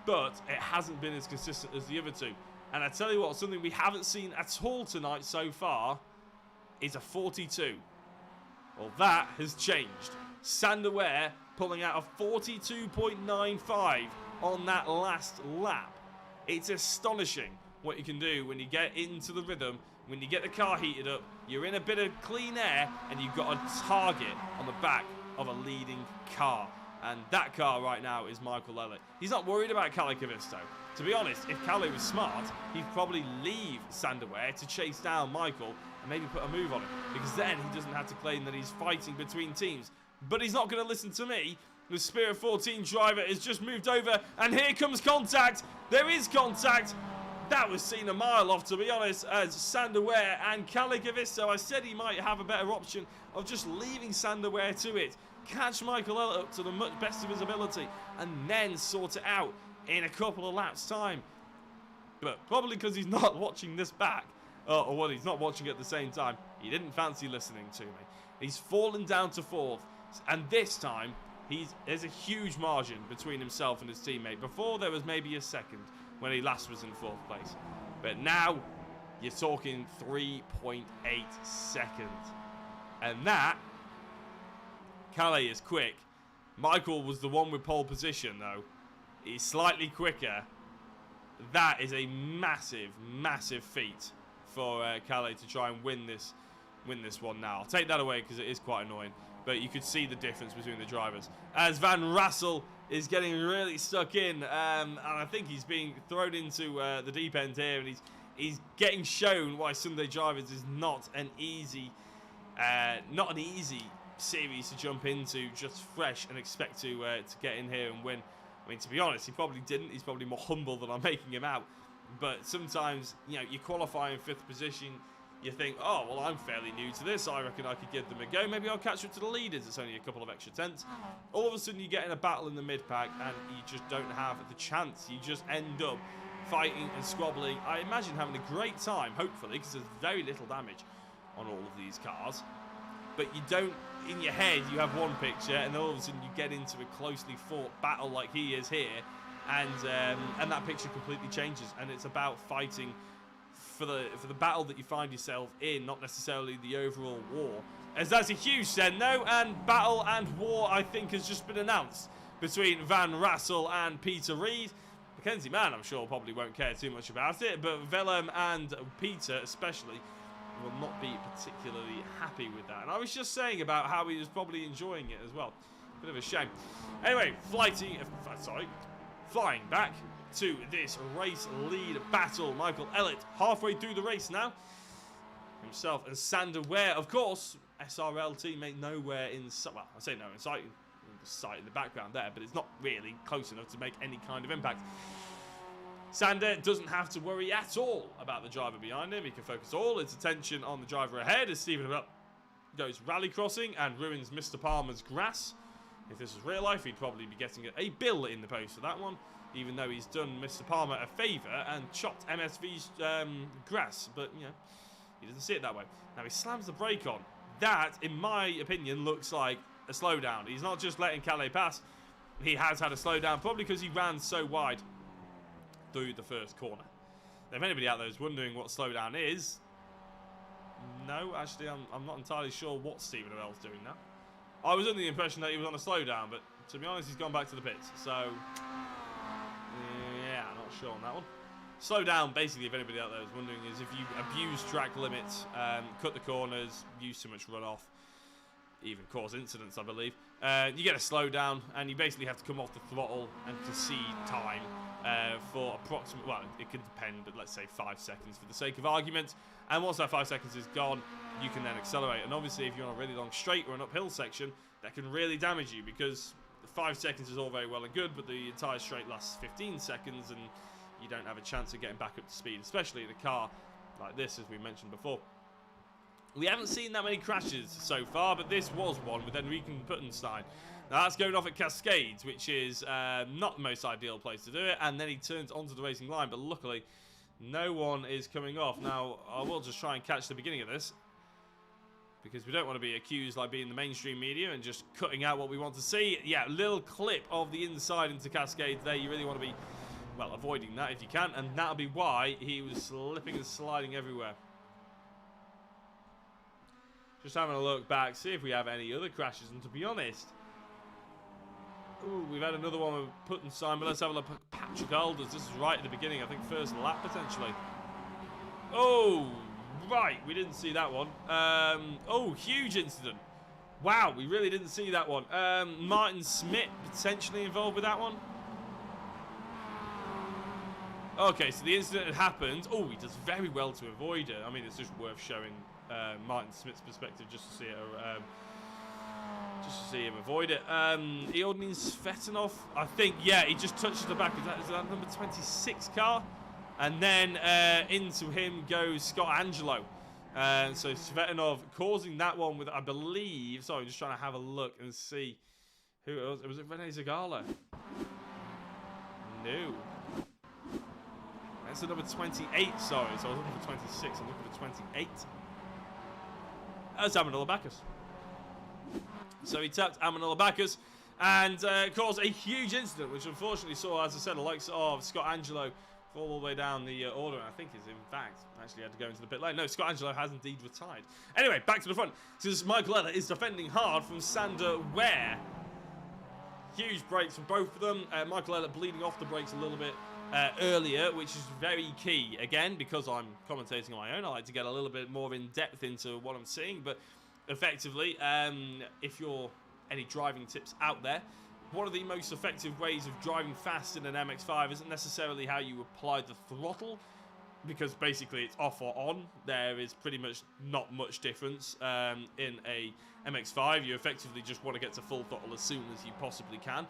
But it hasn't been as consistent as the other two. And I tell you what, something we haven't seen at all tonight so far is a 42. Well, that has changed. Sander Ware pulling out a 42.95 on that last lap. It's astonishing what you can do when you get into the rhythm, when you get the car heated up, you're in a bit of clean air, and you've got a target on the back of a leading car. And that car right now is Michael Elliott. He's not worried about Kalle Kavisto. To be honest, if Kalle was smart, he'd probably leave Sander Ware to chase down Michael and maybe put a move on him, because then he doesn't have to claim that he's fighting between teams. But he's not going to listen to me. The Spirit 14 driver has just moved over, and here comes contact. There is contact. That was seen a mile off, to be honest, as Sander Ware and Kalle Gavisto. I said he might have a better option of just leaving Sander Ware to it, catch Michael Elliott up to the best of his ability, and then sort it out in a couple of laps' time. But probably because he's not watching this back, or well, he's not watching at the same time, he didn't fancy listening to me. He's fallen down to 4th, and this time, there's a huge margin between himself and his teammate. Before, there was maybe a second when he last was in 4th place. But now, you're talking 3.8 seconds. And that, Kalle is quick. Michael was the one with pole position, though. He's slightly quicker. That is a massive, massive feat for Kalle to try and win this one now. I'll take that away because it is quite annoying. But you could see the difference between the drivers. As Van Rassel is getting really stuck in, and I think he's being thrown into the deep end here, and he's getting shown why Sunday Drivers is not an easy series to jump into just fresh and expect to get in here and win. I mean, to be honest, he probably didn't. He's probably more humble than I'm making him out. But sometimes, you know, you qualify in 5th position. You think, oh, well, I'm fairly new to this. I reckon I could give them a go. Maybe I'll catch up to the leaders. It's only a couple of extra tenths. All of a sudden, you get in a battle in the mid-pack, and you just don't have the chance. You just end up fighting and squabbling. I imagine having a great time, hopefully, because there's very little damage on all of these cars. But you don't, in your head, you have one picture, and then all of a sudden, you get into a closely fought battle like he is here, and that picture completely changes, and it's about fighting for the battle that you find yourself in, not necessarily the overall war. As that's a huge send, though, and battle and war, I think, has just been announced between Van Rassel and Peter Reid. Mackenzie Mann, I'm sure, probably won't care too much about it, but Willem and Peter, especially, will not be particularly happy with that. And I was just saying about how he was probably enjoying it as well. Bit of a shame. Anyway, flying back to this race lead battle. Michael Elliott halfway through the race now. Himself and Sander Ware, of course, SRL teammate nowhere in sight. Well, I say no in sight, the sight in the background there, but it's not really close enough to make any kind of impact. Sander doesn't have to worry at all about the driver behind him. He can focus all his attention on the driver ahead as Stephen Abel goes rally crossing and ruins Mr. Palmer's grass. If this was real life, he'd probably be getting a bill in the post for that one, even though he's done Mr. Palmer a favour and chopped MSV's grass. But, you know, he doesn't see it that way. Now, he slams the brake on. That, in my opinion, looks like a slowdown. He's not just letting Kalle pass. He has had a slowdown, probably because he ran so wide through the first corner. Now, if anybody out there is wondering what slowdown is, no, actually, I'm not entirely sure what Stephen Abel's doing now. I was under the impression that he was on a slowdown, but to be honest, he's gone back to the pits. So, yeah, I'm not sure on that one. Slow down, basically, if anybody out there is wondering, is if you abuse track limits, cut the corners, use too much runoff, even cause incidents, I believe, you get a slowdown, and you basically have to come off the throttle and concede time for approximately, well, it could depend, but let's say 5 seconds for the sake of argument. And once that 5 seconds is gone, you can then accelerate. And obviously, if you're on a really long straight or an uphill section, that can really damage you, because the 5 seconds is all very well and good, but the entire straight lasts 15 seconds, and you don't have a chance of getting back up to speed, especially in a car like this, as we mentioned before. We haven't seen that many crashes so far, but this was one with Enrique Puttenstein. Now, that's going off at Cascades, which is not the most ideal place to do it, and then he turns onto the racing line, but luckily, no one is coming off. Now, I will just try and catch the beginning of this, because we don't want to be accused like being the mainstream media and just cutting out what we want to see. Yeah, little clip of the inside into Cascades there. You really want to be, well, avoiding that if you can, and that'll be why he was slipping and sliding everywhere. Just having a look back, see if we have any other crashes, and to be honest, ooh, we've had another one with Puttenstein, but let's have a look at Patrick Alders. This is right at the beginning, I think first lap potentially. Oh, right, we didn't see that one. Oh, huge incident. Wow, we really didn't see that one. Martin Smith potentially involved with that one. Okay, so the incident had happened. Oh, he does very well to avoid it. I mean, it's just worth showing Martin Smith's perspective just to see it. Just to see him avoid it. Eordin Svetanov, I think, yeah, he just touches the back. Is that number 26 car? And then into him goes Scott Angelo. So Svetanov causing that one with, I believe, sorry, I'm just trying to have a look and see who it was. Was it Rene Zagala? No. That's the number 28, sorry. So I was looking for 26, I'm looking for 28. That's Amanullah Bacchus. So he tapped Amanullah Bacchus and caused a huge incident, which unfortunately saw, as I said, the likes of Scott Angelo fall all the way down the order. And I think he's, in fact, actually had to go into the pit lane. No, Scott Angelo has indeed retired. Anyway, back to the front. Since Michael Ella is defending hard from Sander Ware. Huge breaks from both of them. Michael Ella bleeding off the brakes a little bit earlier, which is very key. Again, because I'm commentating on my own, I like to get a little bit more in depth into what I'm seeing. But effectively, if you're any driving tips out there, one of the most effective ways of driving fast in an MX-5 isn't necessarily how you apply the throttle, because basically it's off or on. There is pretty much not much difference in a MX-5. You effectively just want to get to full throttle as soon as you possibly can,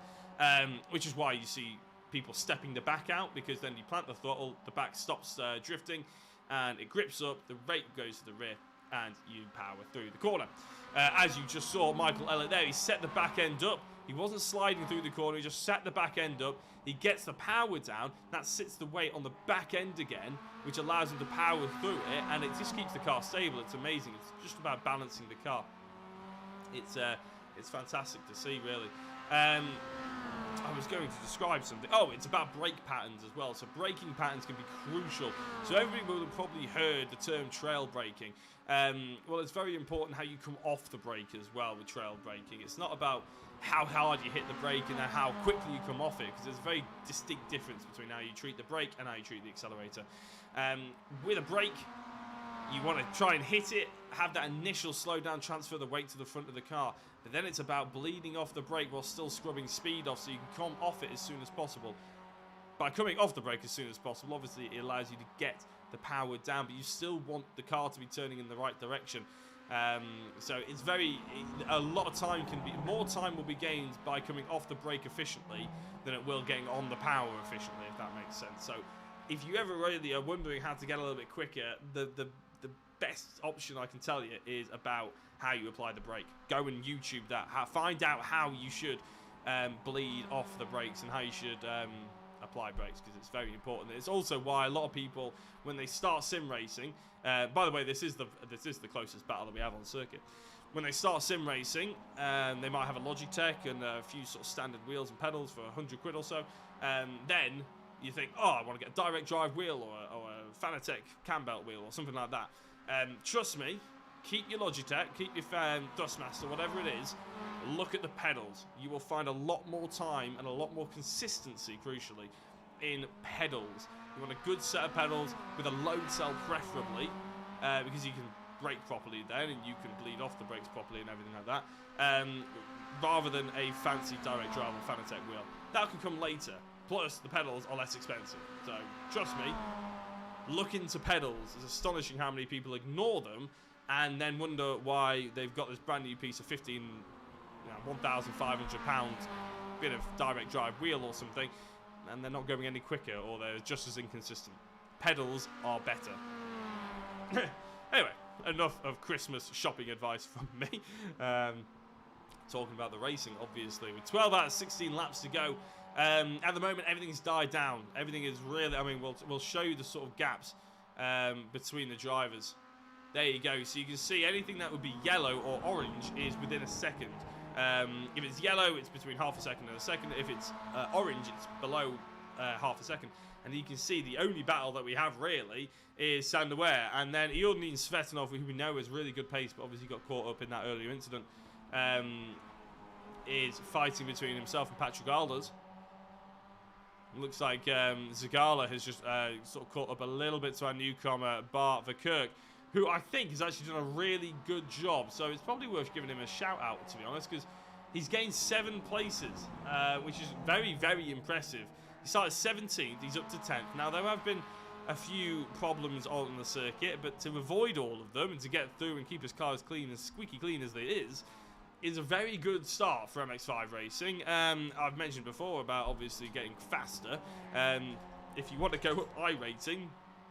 which is why you see people stepping the back out, because then you plant the throttle, the back stops drifting, and it grips up, the rate goes to the rear, and you power through the corner. As you just saw Michael Ellett there, he set the back end up. He wasn't sliding through the corner, he just set the back end up. He gets the power down, that sits the weight on the back end again, which allows him to power through it, and it just keeps the car stable. It's amazing. It's just about balancing the car. It's fantastic to see, really. I was going to describe something. Oh, it's about brake patterns as well. So braking patterns can be crucial. So everybody will have probably heard the term trail braking. Well, it's very important how you come off the brake as well with trail braking. It's not about how hard you hit the brake and then how quickly you come off it, because there's a very distinct difference between how you treat the brake and how you treat the accelerator. With a brake, you want to try and hit it, have that initial slowdown, transfer the weight to the front of the car. But then it's about bleeding off the brake while still scrubbing speed off, so you can come off it as soon as possible. By coming off the brake as soon as possible, obviously it allows you to get the power down, but you still want the car to be turning in the right direction. So it's a lot of time more time will be gained by coming off the brake efficiently than it will getting on the power efficiently, if that makes sense. So if you ever really are wondering how to get a little bit quicker, the best option I can tell you is about how you apply the brake. Go and YouTube that. Find out how you should bleed off the brakes and how you should apply brakes, because it's very important. It's also why a lot of people, when they start sim racing, by the way, this is the closest battle that we have on circuit. When they start sim racing, they might have a Logitech and a few sort of standard wheels and pedals for 100 quid or so. Then you think, oh, I want to get a direct drive wheel or a Fanatec cam belt wheel or something like that. Trust me, keep your Logitech, keep your Thrustmaster, whatever it is, look at the pedals. You will find a lot more time and a lot more consistency, crucially, in pedals. You want a good set of pedals with a load cell preferably, because you can brake properly then and you can bleed off the brakes properly and everything like that, rather than a fancy direct drive or Fanatec wheel. That can come later. Plus, the pedals are less expensive. So, trust me, look into pedals. It's astonishing how many people ignore them and then wonder why they've got this brand new piece of £1,500 bit of direct drive wheel or something, and they're not going any quicker, or they're just as inconsistent. Pedals are better. Anyway, enough of Christmas shopping advice from me. Talking about the racing, obviously, with 12 out of 16 laps to go. At the moment, everything's died down. Everything is really, I mean, we'll show you the sort of gaps between the drivers. There you go. So you can see anything that would be yellow or orange is within a second. If it's yellow, it's between half a second and a second. If it's orange, it's below half a second. And you can see the only battle that we have really is Sander Ware. And then Eordin Svetanov, who we know has really good pace, but obviously got caught up in that earlier incident, is fighting between himself and Patrick Alders. Looks like Zagala has just sort of caught up a little bit to our newcomer, Bart Verkerk, who I think has actually done a really good job. So it's probably worth giving him a shout out, to be honest, because he's gained 7 places, which is very, very impressive. He started 17th, he's up to 10th. Now, there have been a few problems on the circuit, but to avoid all of them and to get through and keep his car as clean and squeaky clean as it is, is a very good start for MX-5 racing. I've mentioned before about obviously getting faster. If you want to go up iRating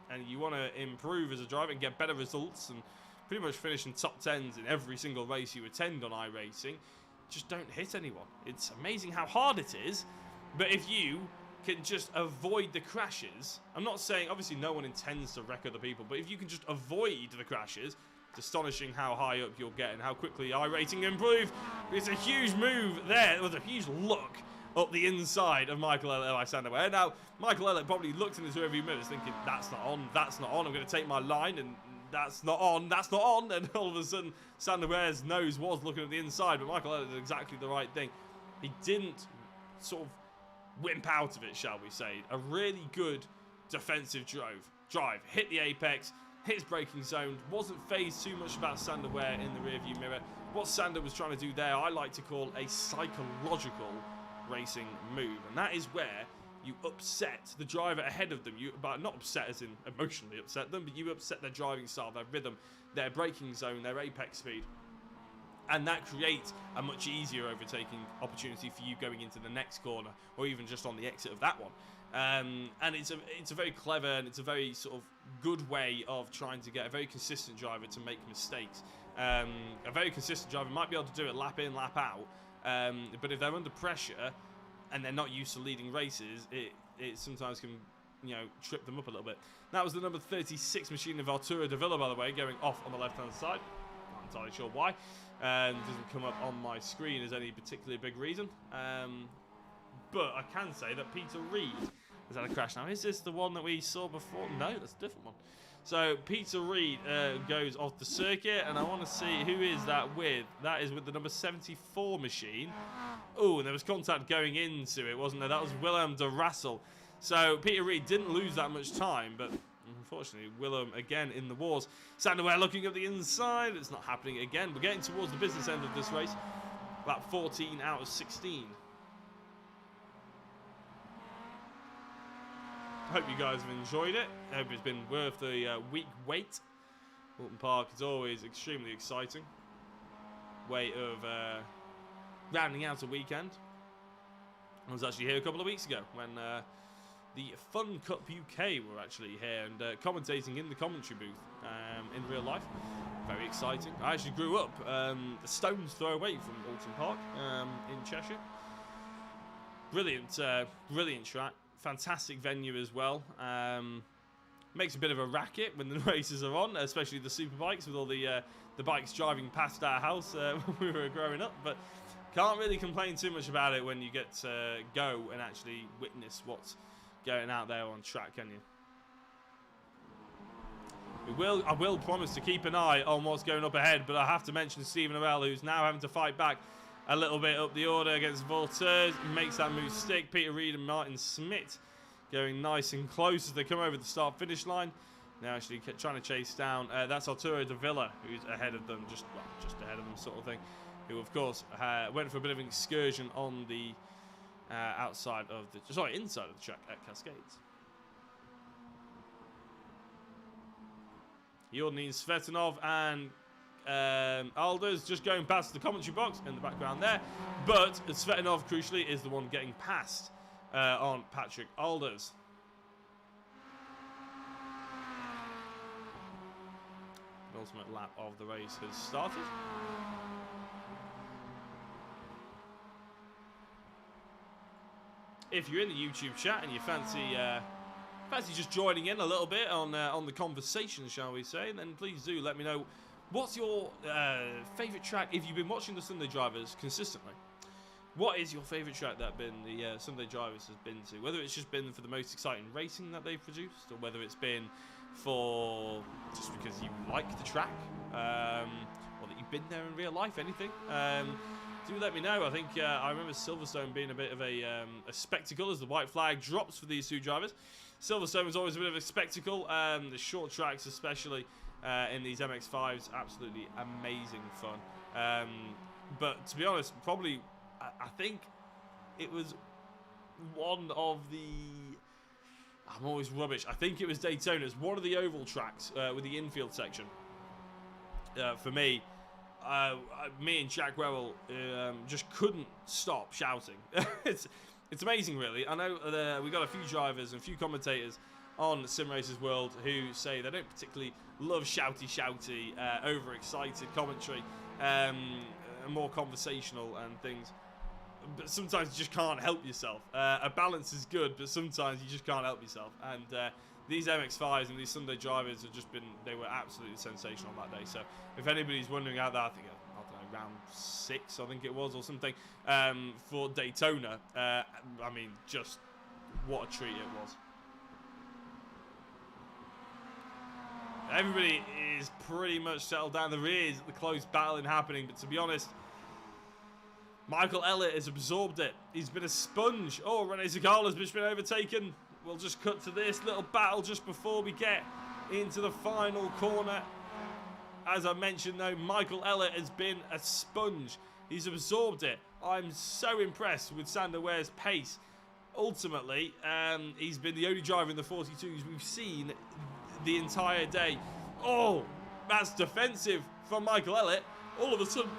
and you want to improve as a driver and get better results and pretty much finish in top 10s in every single race you attend on iRacing, just don't hit anyone. It's amazing how hard it is, but if you can just avoid the crashes, I'm not saying, obviously no one intends to wreck other people, but if you can just avoid the crashes, it's astonishing how high up you'll get and how quickly iRating improve. It's a huge move there. It was a huge look up the inside of Michael Elliott by Sander Weir. Now, Michael Elliott probably looked in his rearview mirrors thinking, that's not on, that's not on, I'm going to take my line, and that's not on, that's not on, and all of a sudden, Sander Weir's nose was looking at the inside, but Michael Elliott did exactly the right thing. He didn't sort of wimp out of it, shall we say. A really good defensive drive, hit the apex, hit his braking zone, wasn't phased too much about Sander Weir in the rearview mirror. What Sander was trying to do there, I like to call a psychological racing move, and that is where you upset the driver ahead of them. But not upset as in emotionally upset them, but you upset their driving style, their rhythm, their braking zone, their apex speed. And that creates a much easier overtaking opportunity for you going into the next corner, or even just on the exit of that one. And it's a very clever and it's a very sort of good way of trying to get a very consistent driver to make mistakes. A very consistent driver might be able to do it lap in, lap out, but if they're under pressure and they're not used to leading races, it sometimes can, you know, trip them up a little bit. That was the number 36 machine of Arturo de Villa, by the way, going off on the left-hand side. Not entirely sure why. Doesn't come up on my screen as any particularly big reason. But I can say that Peter Reid has had a crash. Now, is this the one that we saw before? No, that's a different one. So Peter Reid goes off the circuit, and I want to see who is that with. That is with the number 74 machine. Oh, and there was contact going into it, wasn't there? That was Willem de Rassel. So Peter Reid didn't lose that much time, but unfortunately, Willem again in the wars. Sander Weir looking at the inside. It's not happening again. We're getting towards the business end of this race. About 14 out of 16. Hope you guys have enjoyed it. I hope it's been worth the week wait. Oulton Park is always extremely exciting. Way of rounding out a weekend. I was actually here a couple of weeks ago when the Fun Cup UK were actually here and commentating in the commentary booth in real life. Very exciting. I actually grew up a stone's throw away from Oulton Park in Cheshire. Brilliant, brilliant track. Fantastic venue as well. Makes a bit of a racket when the races are on, especially the super bikes with all the bikes driving past our house when we were growing up. But can't really complain too much about it when you get to go and actually witness what's going out there on track, can you? I will promise to keep an eye on what's going up ahead, but I have to mention Stephen Arell, who's now having to fight back a little bit up the order against Volteurs. Makes that move stick. Peter Reid and Martin Smith going nice and close as they come over the start-finish line. Now actually trying to chase down. That's Arturo de Villa, who's ahead of them, just ahead of them sort of thing. Who, of course, went for a bit of an excursion on the inside of the track at Cascades. Jordan Svetanov and Alders just going past the commentary box in the background there, but Svetanov crucially is the one getting past on Patrick Alders. The ultimate lap of the race has started. If you're in the YouTube chat and you fancy just joining in a little bit on the conversation, shall we say, then please do let me know. What's your favourite track, if you've been watching the Sunday Drivers consistently? What is your favourite track that the Sunday Drivers has been to? Whether it's just been for the most exciting racing that they've produced, or whether it's been for just because you like the track, or that you've been there in real life, anything. Do let me know. I think I remember Silverstone being a bit of a spectacle as the white flag drops for these two drivers. Silverstone was always a bit of a spectacle. The short tracks especially. In these MX-5s, absolutely amazing fun. But to be honest, probably, I think it was one of the... I'm always rubbish. I think it was Daytona. It's one of the oval tracks with the infield section. For me, me and Jack Werrell just couldn't stop shouting. It's amazing, really. I know we got a few drivers and a few commentators on Sim Racers World who say they don't particularly love shouty, overexcited commentary, more conversational and things. But sometimes you just can't help yourself. A balance is good, but sometimes you just can't help yourself. And these MX-5s and these Sunday drivers have just been, they were absolutely sensational on that day. So if anybody's wondering out there, I think, I don't know, round 6, I think it was, or something, for Daytona. I mean, just what a treat it was. Everybody is pretty much settled down. There is the close battling happening, but to be honest, Michael Elliott has absorbed it. He's been a sponge. Oh, Rene Zagala's just been overtaken. We'll just cut to this little battle just before we get into the final corner. As I mentioned, though, Michael Elliott has been a sponge. He's absorbed it. I'm so impressed with Sander Ware's pace. Ultimately, he's been the only driver in the 42s we've seen the entire day. Oh, that's defensive from Michael Elliott. All of a sudden,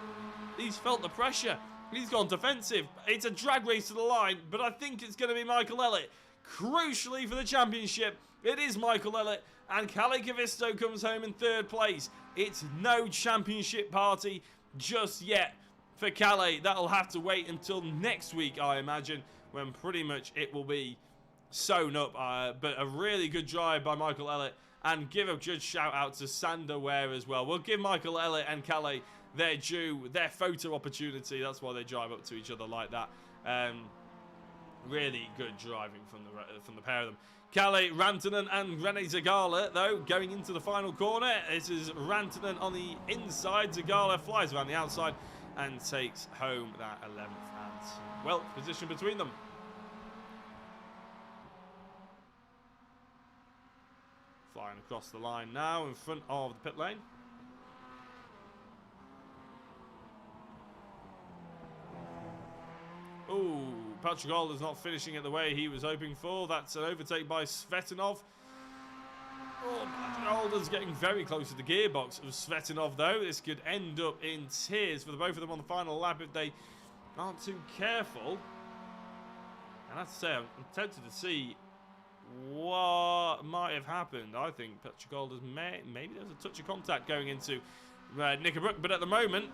he's felt the pressure. He's gone defensive. It's a drag race to the line, but I think it's going to be Michael Elliott. Crucially for the championship, it is Michael Elliott, and Kalle Kavisto comes home in 3rd place. It's no championship party just yet for Kalle. That'll have to wait until next week, I imagine, when pretty much it will be sewn up. But a really good drive by Michael Elliott, and give a good shout out to Sander Ware as well. We'll give Michael Elliott and Kalle their due, their photo opportunity. That's why they drive up to each other like that. Really good driving from the pair of them. Kalle Rantanen and Rene Zagala, though, going into the final corner. This is Rantanen on the inside. Zagala flies around the outside and takes home that 11th and 12th position between them. Flying across the line now in front of the pit lane. Ooh, Patrick Alder's not finishing it the way he was hoping for. That's an overtake by Svetinov. Oh, Patrick Alder's getting very close to the gearbox of Svetinov, though. This could end up in tears for the both of them on the final lap if they aren't too careful. And I have to say, I'm tempted to see what might have happened. I think Patrick Alder's maybe there was a touch of contact going into Knickerbrook, but at the moment,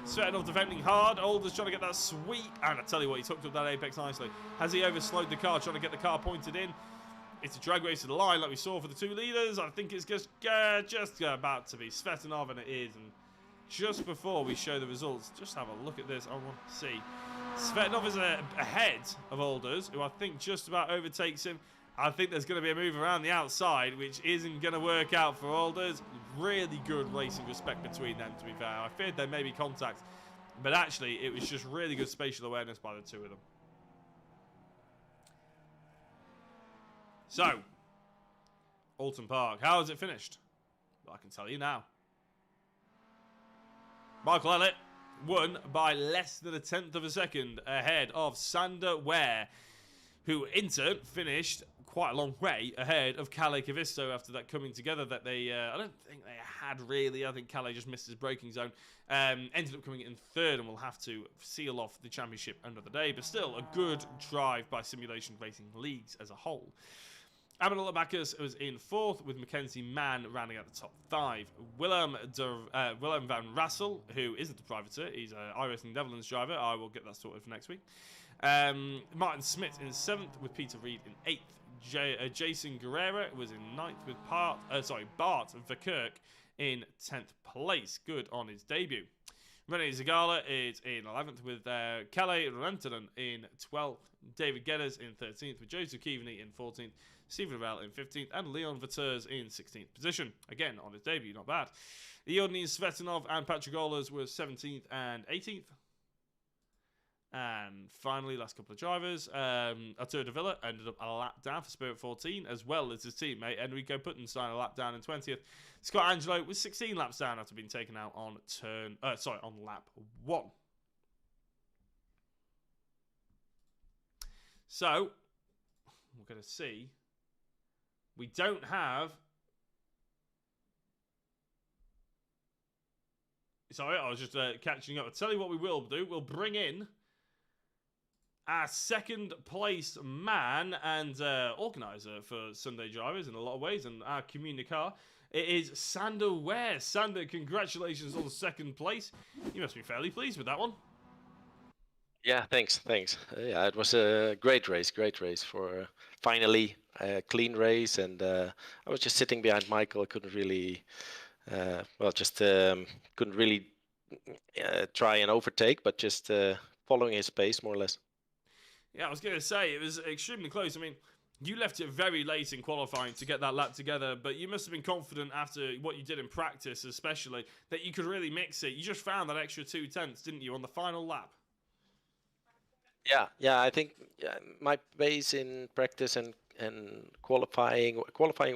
Svetinov defending hard. Alder's trying to get that sweep, and I tell you what, he's hooked up that apex nicely. Has he overslowed the car, trying to get the car pointed in? It's a drag race to the line like we saw for the 2 leaders. I think it's just about to be Svetinov, and it is. And just before we show the results, just have a look at this. I want to see. Svetinov is ahead of Alders, who I think just about overtakes him. I think there's going to be a move around the outside, which isn't going to work out for Alders. Really good racing respect between them, to be fair. I feared there may be contact, but actually it was just really good spatial awareness by the 2 of them. So, Oulton Park, how has it finished? Well, I can tell you now. Michael Elliott won by less than 1/10 of a second ahead of Sander Ware, who in turn finished quite a long way ahead of Kalle Kavisto after that coming together that they, I don't think they had really. I think Kalle just missed his braking zone. Ended up coming in 3rd and will have to seal off the championship another day, but still a good drive by Simulation Racing Leagues as a whole. Amanullah Bacchus was in 4th with Mackenzie Mann rounding out the top 5. Willem van Rassel, who isn't a privateer, he's an iRacing Netherlands driver. I will get that sorted for next week. Martin Smith in 7th with Peter Reed in 8th. Jason Guerrera was in 9th with Bart Verkerk in 10th place. Good on his debut. Rene Zagala is in 11th with Kalle Rantanen in 12th. David Gedders in 13th with Joseph Keaveney in 14th. Stephen Rell in 15th and Leon Vaters in 16th position. Again, on his debut, not bad. Iodny Svetinov and Patrick Ollers were 17th and 18th. And finally, last couple of drivers. Arturo de Villa ended up a lap down for Spirit 14, as well as his teammate Enrico Puttenstein a lap down in 20th. Scott Angelo was 16 laps down after being taken out on lap 1. So, we're going to see. We don't have Sorry, I was just catching up. I'll tell you what we will do. We'll bring in our second place man and organizer for Sunday Drivers in a lot of ways, and our communicar. It is Sander Ware. Sander, congratulations on the second place. You must be fairly pleased with that one. Yeah, thanks. Yeah, it was a great race for finally a clean race, and I was just sitting behind Michael. I couldn't really, couldn't really try and overtake, but just following his pace more or less. Yeah, I was going to say, it was extremely close. I mean, you left it very late in qualifying to get that lap together, but you must have been confident after what you did in practice, especially, that you could really mix it. You just found that extra 2/10, didn't you, on the final lap? Yeah. I think my pace in practice and qualifying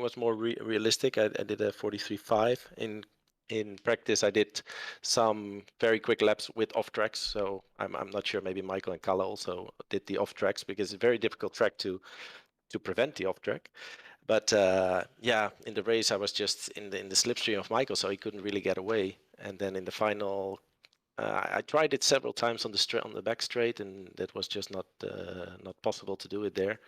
was more realistic. I did a 43.5 in practice. I did some very quick laps with off tracks, so I'm not sure. Maybe Michael and Kalle also did the off tracks because it's a very difficult track to prevent the off track. But in the race I was just in the slipstream of Michael, so he couldn't really get away. And then in the final, I tried it several times on the back straight, and that was just not possible to do it there.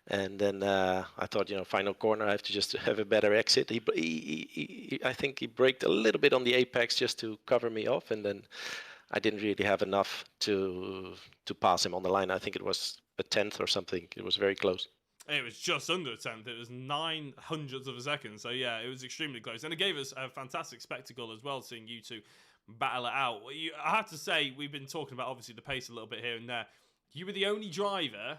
And then I thought, final corner, I have to just have a better exit. I think he braked a little bit on the apex just to cover me off, and then I didn't really have enough to pass him on the line. I think it was a 10th or something. It was very close. It was just under a 10th. It was 0.09 of a second. So, yeah, it was extremely close. And it gave us a fantastic spectacle as well, seeing you two battle it out. I have to say, we've been talking about, obviously, the pace a little bit here and there. You were the only driver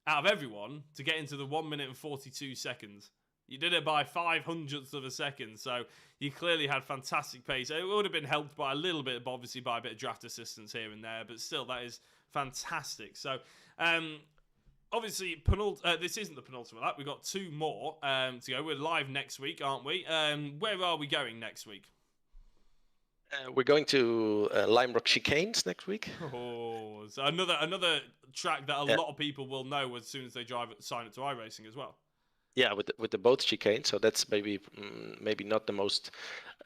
out of everyone to get into the 1 minute and 42 seconds. You did it by 0.05 of a second. So, you clearly had fantastic pace. It would have been helped by a little bit, obviously, by a bit of draft assistance here and there. But still, that is fantastic. So, obviously, this isn't the penultimate lap. We've got two more to go. We're live next week, aren't we? Where are we going next week? We're going to Lime Rock Chicanes next week. Oh, so another track that a lot of people will know as soon as they sign up to iRacing as well. Yeah, with the both chicane, so that's maybe not the most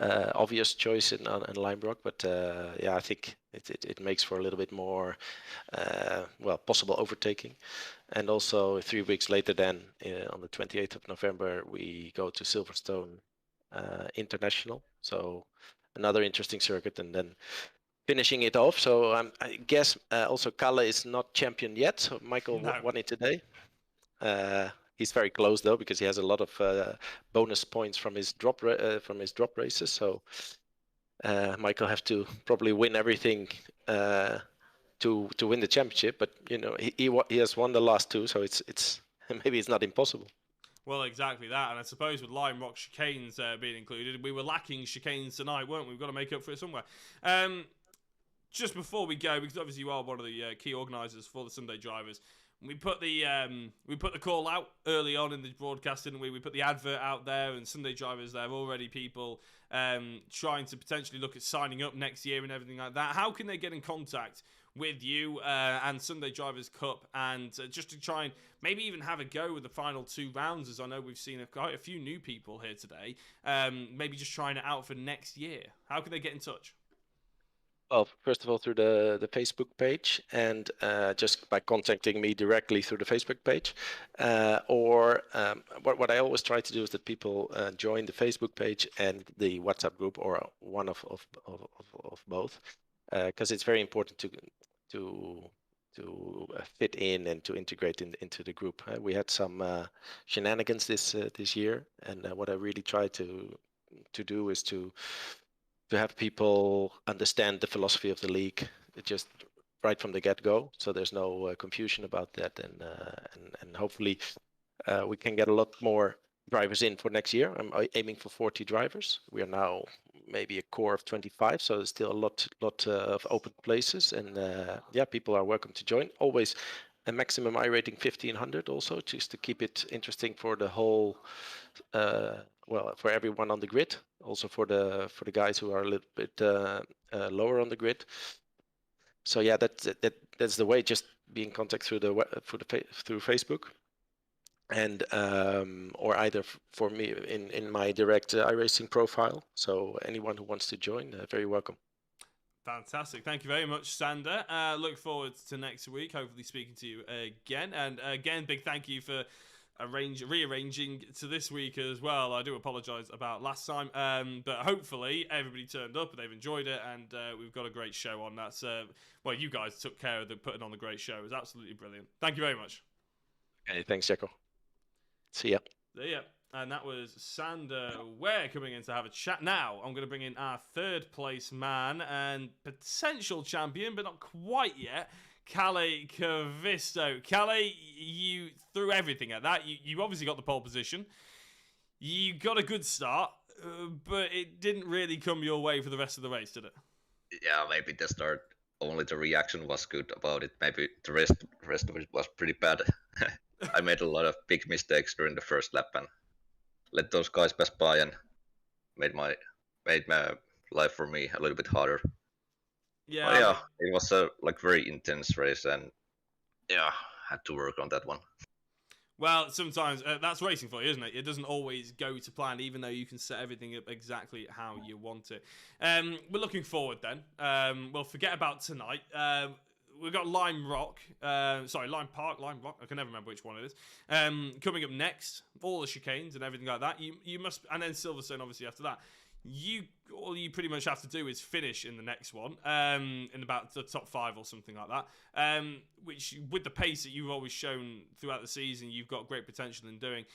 obvious choice in Lime Rock, but I think it makes for a little bit more possible overtaking. And also 3 weeks later, then on the 28th of November, we go to Silverstone International, so another interesting circuit, and then finishing it off. So I guess also Kalle is not champion yet. So Michael won it today. He's very close though, because he has a lot of bonus points from his drop races. So Michael have to probably win everything to win the championship. But he has won the last two, so it's maybe it's not impossible. Well, exactly that, and I suppose with Lime Rock chicanes being included, we were lacking chicanes tonight, weren't we? We've got to make up for it somewhere. Just before we go, because obviously you are one of the key organisers for the Sunday Drivers, we put the call out early on in the broadcast, didn't we? We put the advert out there, and Sunday Drivers, there are already people trying to potentially look at signing up next year and everything like that. How can they get in contact with you and Sunday Drivers Cup, and just to try and maybe even have a go with the final two rounds, as I know we've seen quite a few new people here today, maybe just trying it out for next year? How can they get in touch? Well, first of all, through the Facebook page, and just by contacting me directly through the Facebook page, or what I always try to do is that people join the Facebook page and the WhatsApp group, or one of both, because it's very important to fit in and to integrate into the group. We had some shenanigans this year, and what I really try to do is to have people understand the philosophy of the league just right from the get-go, so there's no confusion about that, and hopefully we can get a lot more drivers in for next year. I'm aiming for 40 drivers. We are now maybe a core of 25, so there's still a lot of open places, and people are welcome to join. Always a maximum I-rating 1500 also, just to keep it interesting for the whole for everyone on the grid, also for the guys who are a little bit lower on the grid. So yeah, that's the way. Just be in contact through through Facebook, and or either for me in my direct iRacing profile. So anyone who wants to join, very welcome. Fantastic. Thank you very much, Sander. Look forward to next week, hopefully speaking to you again. And again, big thank you for rearranging to this week as well. I do apologise about last time, but hopefully everybody turned up and they've enjoyed it, and we've got a great show on. That's well, you guys took care of putting on the great show. It was absolutely brilliant. Thank you very much. Okay, thanks, Jacko. See ya. There you. And that was Sander Ware coming in to have a chat. Now, I'm going to bring in our third place man and potential champion, but not quite yet, Kalle Kavisto. Kalle, you threw everything at that. You obviously got the pole position. You got a good start, but it didn't really come your way for the rest of the race, did it? Yeah, maybe the start, only the reaction was good about it. Maybe the rest of it was pretty bad. I made a lot of big mistakes during the first lap and let those guys pass by and made my life for me a little bit harder. Yeah. But yeah, it was a very intense race, and yeah, had to work on that one. Well, sometimes that's racing for you, isn't it? It doesn't always go to plan, even though you can set everything up exactly how you want it. We're looking forward then. Well, forget about tonight. We've got Lime Park. I can never remember which one it is. Coming up next, all the chicanes and everything like that. You must, and then Silverstone obviously after that. All you pretty much have to do is finish in the next one, in about the top 5 or something like that. Which, with the pace that you've always shown throughout the season, you've got great potential in doing.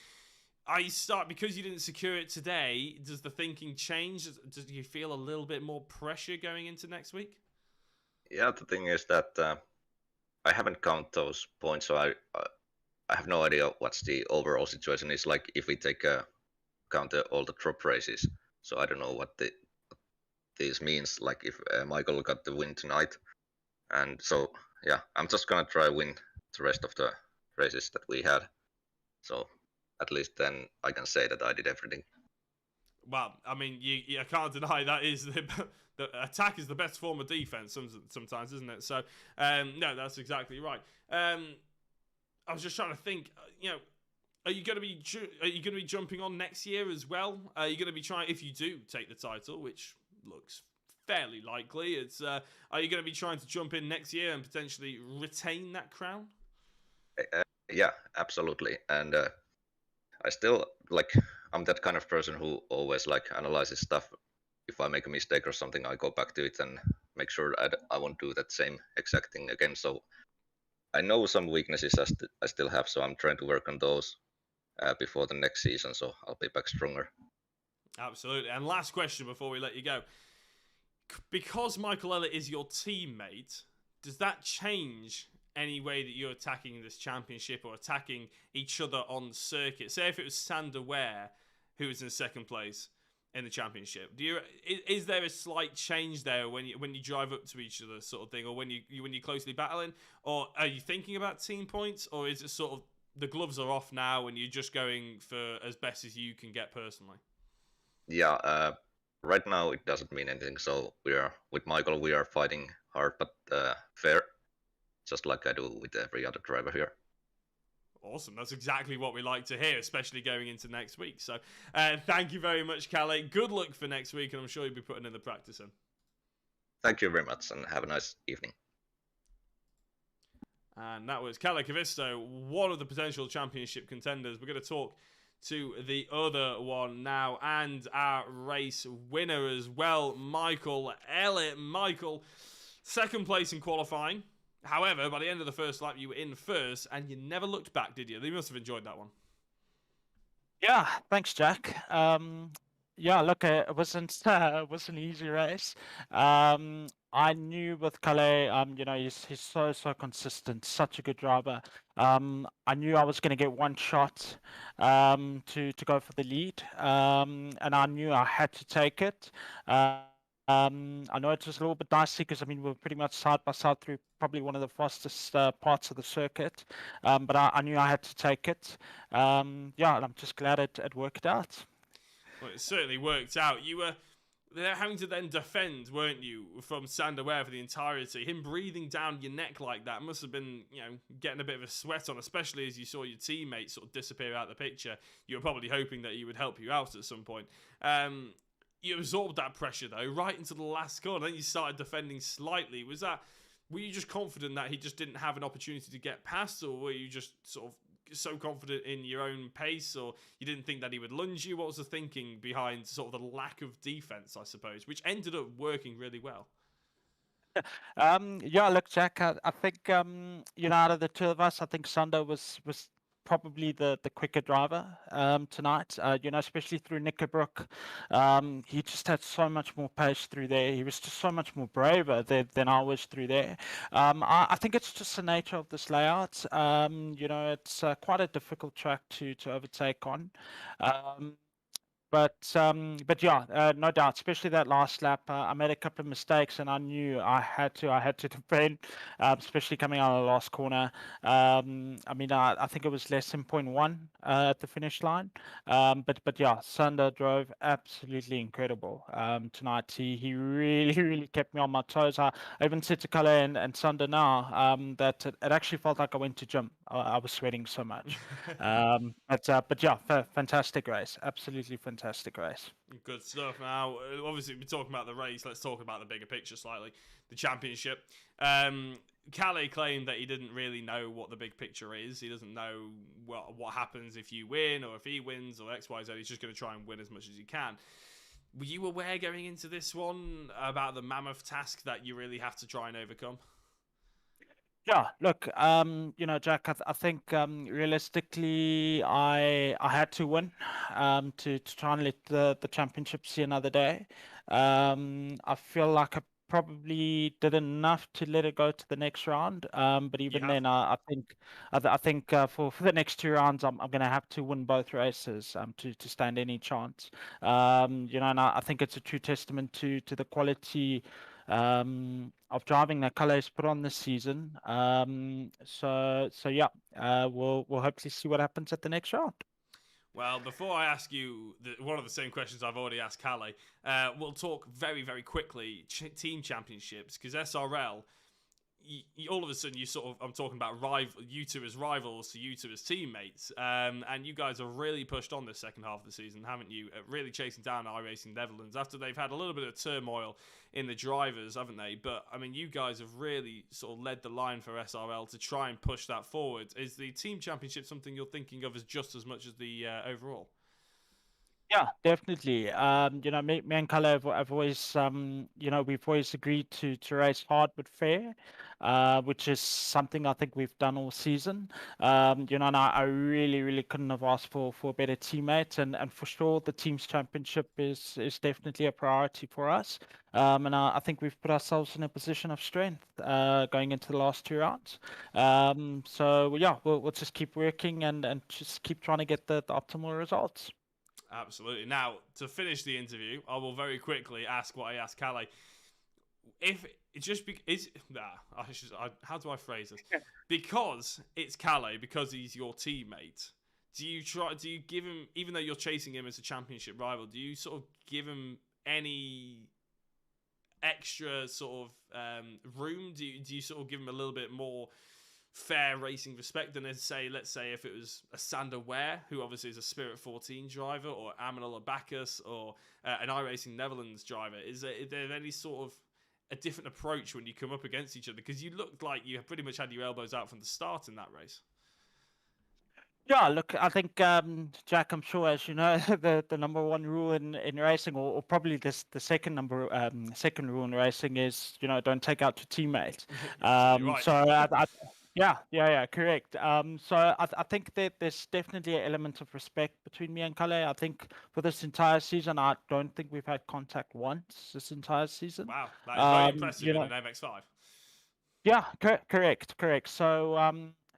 Because you didn't secure it today, does the thinking change? Does you feel a little bit more pressure going into next week? Yeah, the thing is that I haven't counted those points, so I have no idea what's the overall situation is like if we take count all the drop races. So I don't know what this means. Like if Michael got the win tonight, and so yeah, I'm just gonna try win the rest of the races that we had. So at least then I can say that I did everything. Well, I mean, you can't deny that is the attack is the best form of defense sometimes, isn't it? So, no, that's exactly right. I was just trying to think, are you going to be jumping on next year as well? Are you going to be trying, if you do take the title, which looks fairly likely, are you going to be trying to jump in next year and potentially retain that crown? Yeah, absolutely. And I still I'm that kind of person who always analyzes stuff. If I make a mistake or something, I go back to it and make sure that I won't do that same exact thing again. So I know some weaknesses I still have, so I'm trying to work on those before the next season, so I'll be back stronger. Absolutely. And last question before we let you go. Because Michael Elliott is your teammate, does that change any way that you're attacking this championship or attacking each other on circuit? Say if it was Sander Ware who was in second place in the championship, is there a slight change there when you drive up to each other, sort of thing, or when you're closely battling, or are you thinking about team points, or is it sort of the gloves are off now and you're just going for as best as you can get personally? Yeah, right now it doesn't mean anything. So with Michael, we are fighting hard but fair, just like I do with every other driver here. Awesome. That's exactly what we like to hear, especially going into next week. So thank you very much, Kalle. Good luck for next week, and I'm sure you'll be putting in the practice in. Thank you very much, and have a nice evening. And that was Kalle Kavisto, one of the potential championship contenders. We're going to talk to the other one now, and our race winner as well, Michael Elliott. Michael, second place in qualifying. However, by the end of the first lap, you were in first, and you never looked back, did you? You must have enjoyed that one. Yeah, thanks, Jack. Yeah, look, it wasn't an easy race. I knew with Kalle, he's so consistent, such a good driver. I knew I was going to get one shot to go for the lead, and I knew I had to take it. I know it was a little bit dicey because we were pretty much side by side through probably one of the fastest parts of the circuit, but I knew I had to take it. And I'm just glad it worked out. Well, it certainly worked out. You were having to then defend, weren't you, from Sander Ware for the entirety. Him breathing down your neck like that must have been, getting a bit of a sweat on, especially as you saw your teammates sort of disappear out of the picture. You were probably hoping that he would help you out at some point. you absorbed that pressure though right into the last corner. Then you started defending slightly. Were you just confident that he just didn't have an opportunity to get past, or were you just sort of so confident in your own pace, or you didn't think that he would lunge you? What was the thinking behind sort of the lack of defense, I suppose, which ended up working really well? Yeah, look, Jack, I think out of the two of us, I think Sander was probably the quicker driver tonight. Especially through Knickerbrook, he just had so much more pace through there. He was just so much more braver than I was through there. I think it's just the nature of this layout. It's quite a difficult track to overtake on. But yeah, no doubt, especially that last lap, I made a couple of mistakes, and I knew I had to defend, especially coming out of the last corner. I think it was less than 0.1 at the finish line. But yeah, Sander drove absolutely incredible tonight. He really really kept me on my toes. I even said to Kalle and Sander now that it actually felt like I went to gym. I was sweating so much. But yeah, fantastic race, absolutely fantastic race. Good stuff. Now, obviously, we're talking about the race. Let's talk about the bigger picture slightly. The championship. Kalle claimed that he didn't really know what the big picture is. He doesn't know what happens if you win or if he wins or X, Y, Z. He's just going to try and win as much as he can. Were you aware going into this one about the mammoth task that you really have to try and overcome? Yeah, look, Jack, I think realistically, I had to win to try and let the championship see another day. I feel like I probably did enough to let it go to the next round. But even then, I think for the next two rounds, I'm going to have to win both races to stand any chance. And I think it's a true testament to the quality of driving that Calais put on this season. So yeah, we'll hopefully see what happens at the next round. Well, before I ask you one of the same questions I've already asked Kalle, we'll talk very, very quickly team championships, because SRL, all of a sudden I'm talking about you two as rivals to you two as teammates, and you guys have really pushed on this second half of the season, haven't you? Really chasing down iRacing Netherlands after they've had a little bit of turmoil in the drivers, haven't they? But I mean, you guys have really sort of led the line for SRL to try and push that forward. Is the team championship something you're thinking of as just as much as the overall? Yeah, definitely. Me and Kalle have always, we've always agreed to race hard but fair, which is something I think we've done all season. And I really, really couldn't have asked for a better teammate, and for sure the team's championship is definitely a priority for us. And I think we've put ourselves in a position of strength going into the last two rounds. So yeah, we'll just keep working and just keep trying to get the optimal results. Absolutely. Now, to finish the interview, I will very quickly ask what I asked Kalle. If it's just how do I phrase this? Because it's Kalle, because he's your teammate. Do you give him, even though you're chasing him as a championship rival, do you sort of give him any extra sort of room? Do you sort of give him a little bit more fair racing respect than let's say if it was a Sander Ware, who obviously is a Spirit 14 driver, or Aminal Abacus, or an iRacing Netherlands driver? Is there any sort of a different approach when you come up against each other? Because you looked like you pretty much had your elbows out from the start in that race. Yeah, look, I think, Jack, I'm sure, as you know, the number one rule in racing, or probably the second rule in racing is, don't take out your teammate. Right. So Yeah, correct. So I think that there's definitely an element of respect between me and Kalle. I think for this entire season, I don't think we've had contact once this entire season. Wow, that is very impressive in an MX-5. Yeah, correct.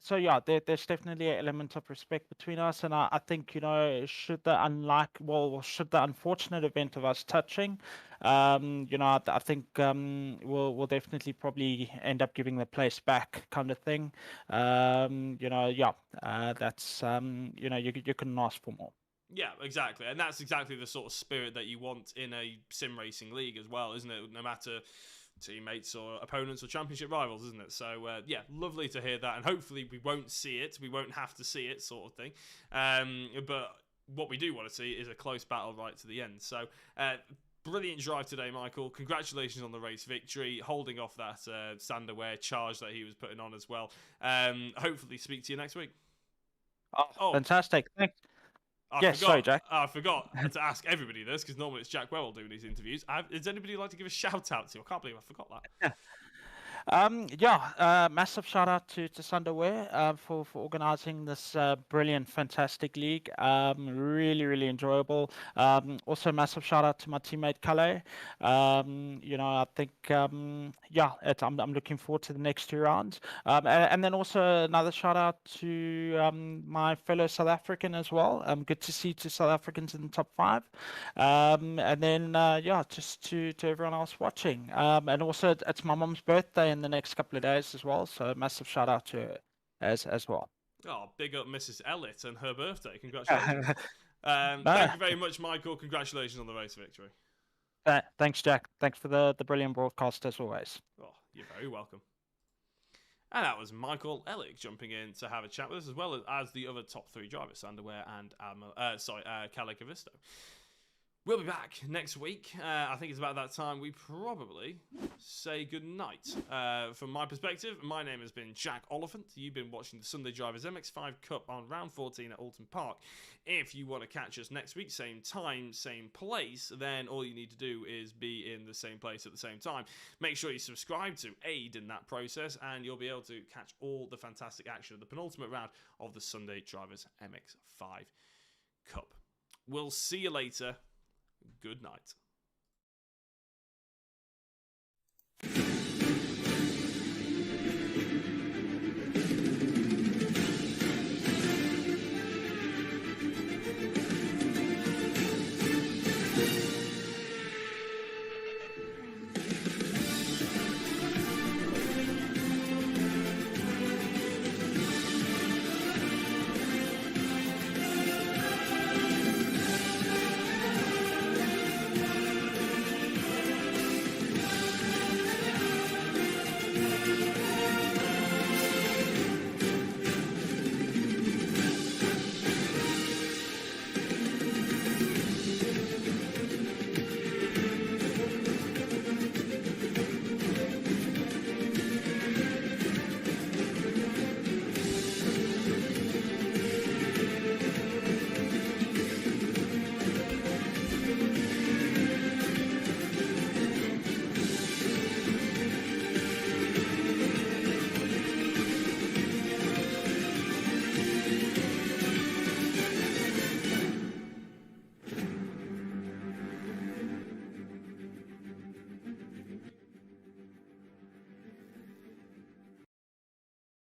So yeah, there's definitely an element of respect between us, and I think should the unfortunate event of us touching, I think we'll definitely probably end up giving the place back, kind of thing. That's you couldn't ask for more. Yeah, exactly, and that's exactly the sort of spirit that you want in a sim racing league as well, isn't it? No matter teammates or opponents or championship rivals, isn't it? So yeah, lovely to hear that, and hopefully we won't have to see it, sort of thing. But what we do want to see is a close battle right to the end. So brilliant drive today, Michael. Congratulations on the race victory, holding off that Sanderware charge that he was putting on as well. Hopefully speak to you next week. Oh, fantastic. Thanks. Sorry, Jack. I forgot to ask everybody this, because normally it's Jack Werrell doing these interviews. Does anybody like to give a shout out to? I can't believe I forgot that. Massive shout out to Sunderwear for organising this brilliant, fantastic league. Really enjoyable. Also, massive shout out to my teammate Calais. I think I'm looking forward to the next 2 rounds. And then also another shout out to my fellow South African as well. Good to see 2 South Africans in the top 5. And then just to everyone else watching. And also it's my mom's birthday in the next couple of days as well, so massive shout out to her as well. Oh, big up Mrs. Ellett and her birthday. Congratulations. Thank you very much, Michael. Congratulations on the race victory. Thanks, Jack. Thanks for the brilliant broadcast as always. Oh, you're very welcome. And that was Michael Ellick jumping in to have a chat with us, as well as the other top 3 drivers, Sanderwear and Kalle Kavisto. We'll be back next week. I think it's about that time we probably say goodnight. From my perspective, my name has been Jack Oliphant. You've been watching the Sunday Drivers MX-5 Cup on round 14 at Oulton Park. If you want to catch us next week, same time, same place, then all you need to do is be in the same place at the same time. Make sure you subscribe to aid in that process, and you'll be able to catch all the fantastic action of the penultimate round of the Sunday Drivers MX-5 Cup. We'll see you later. Good night.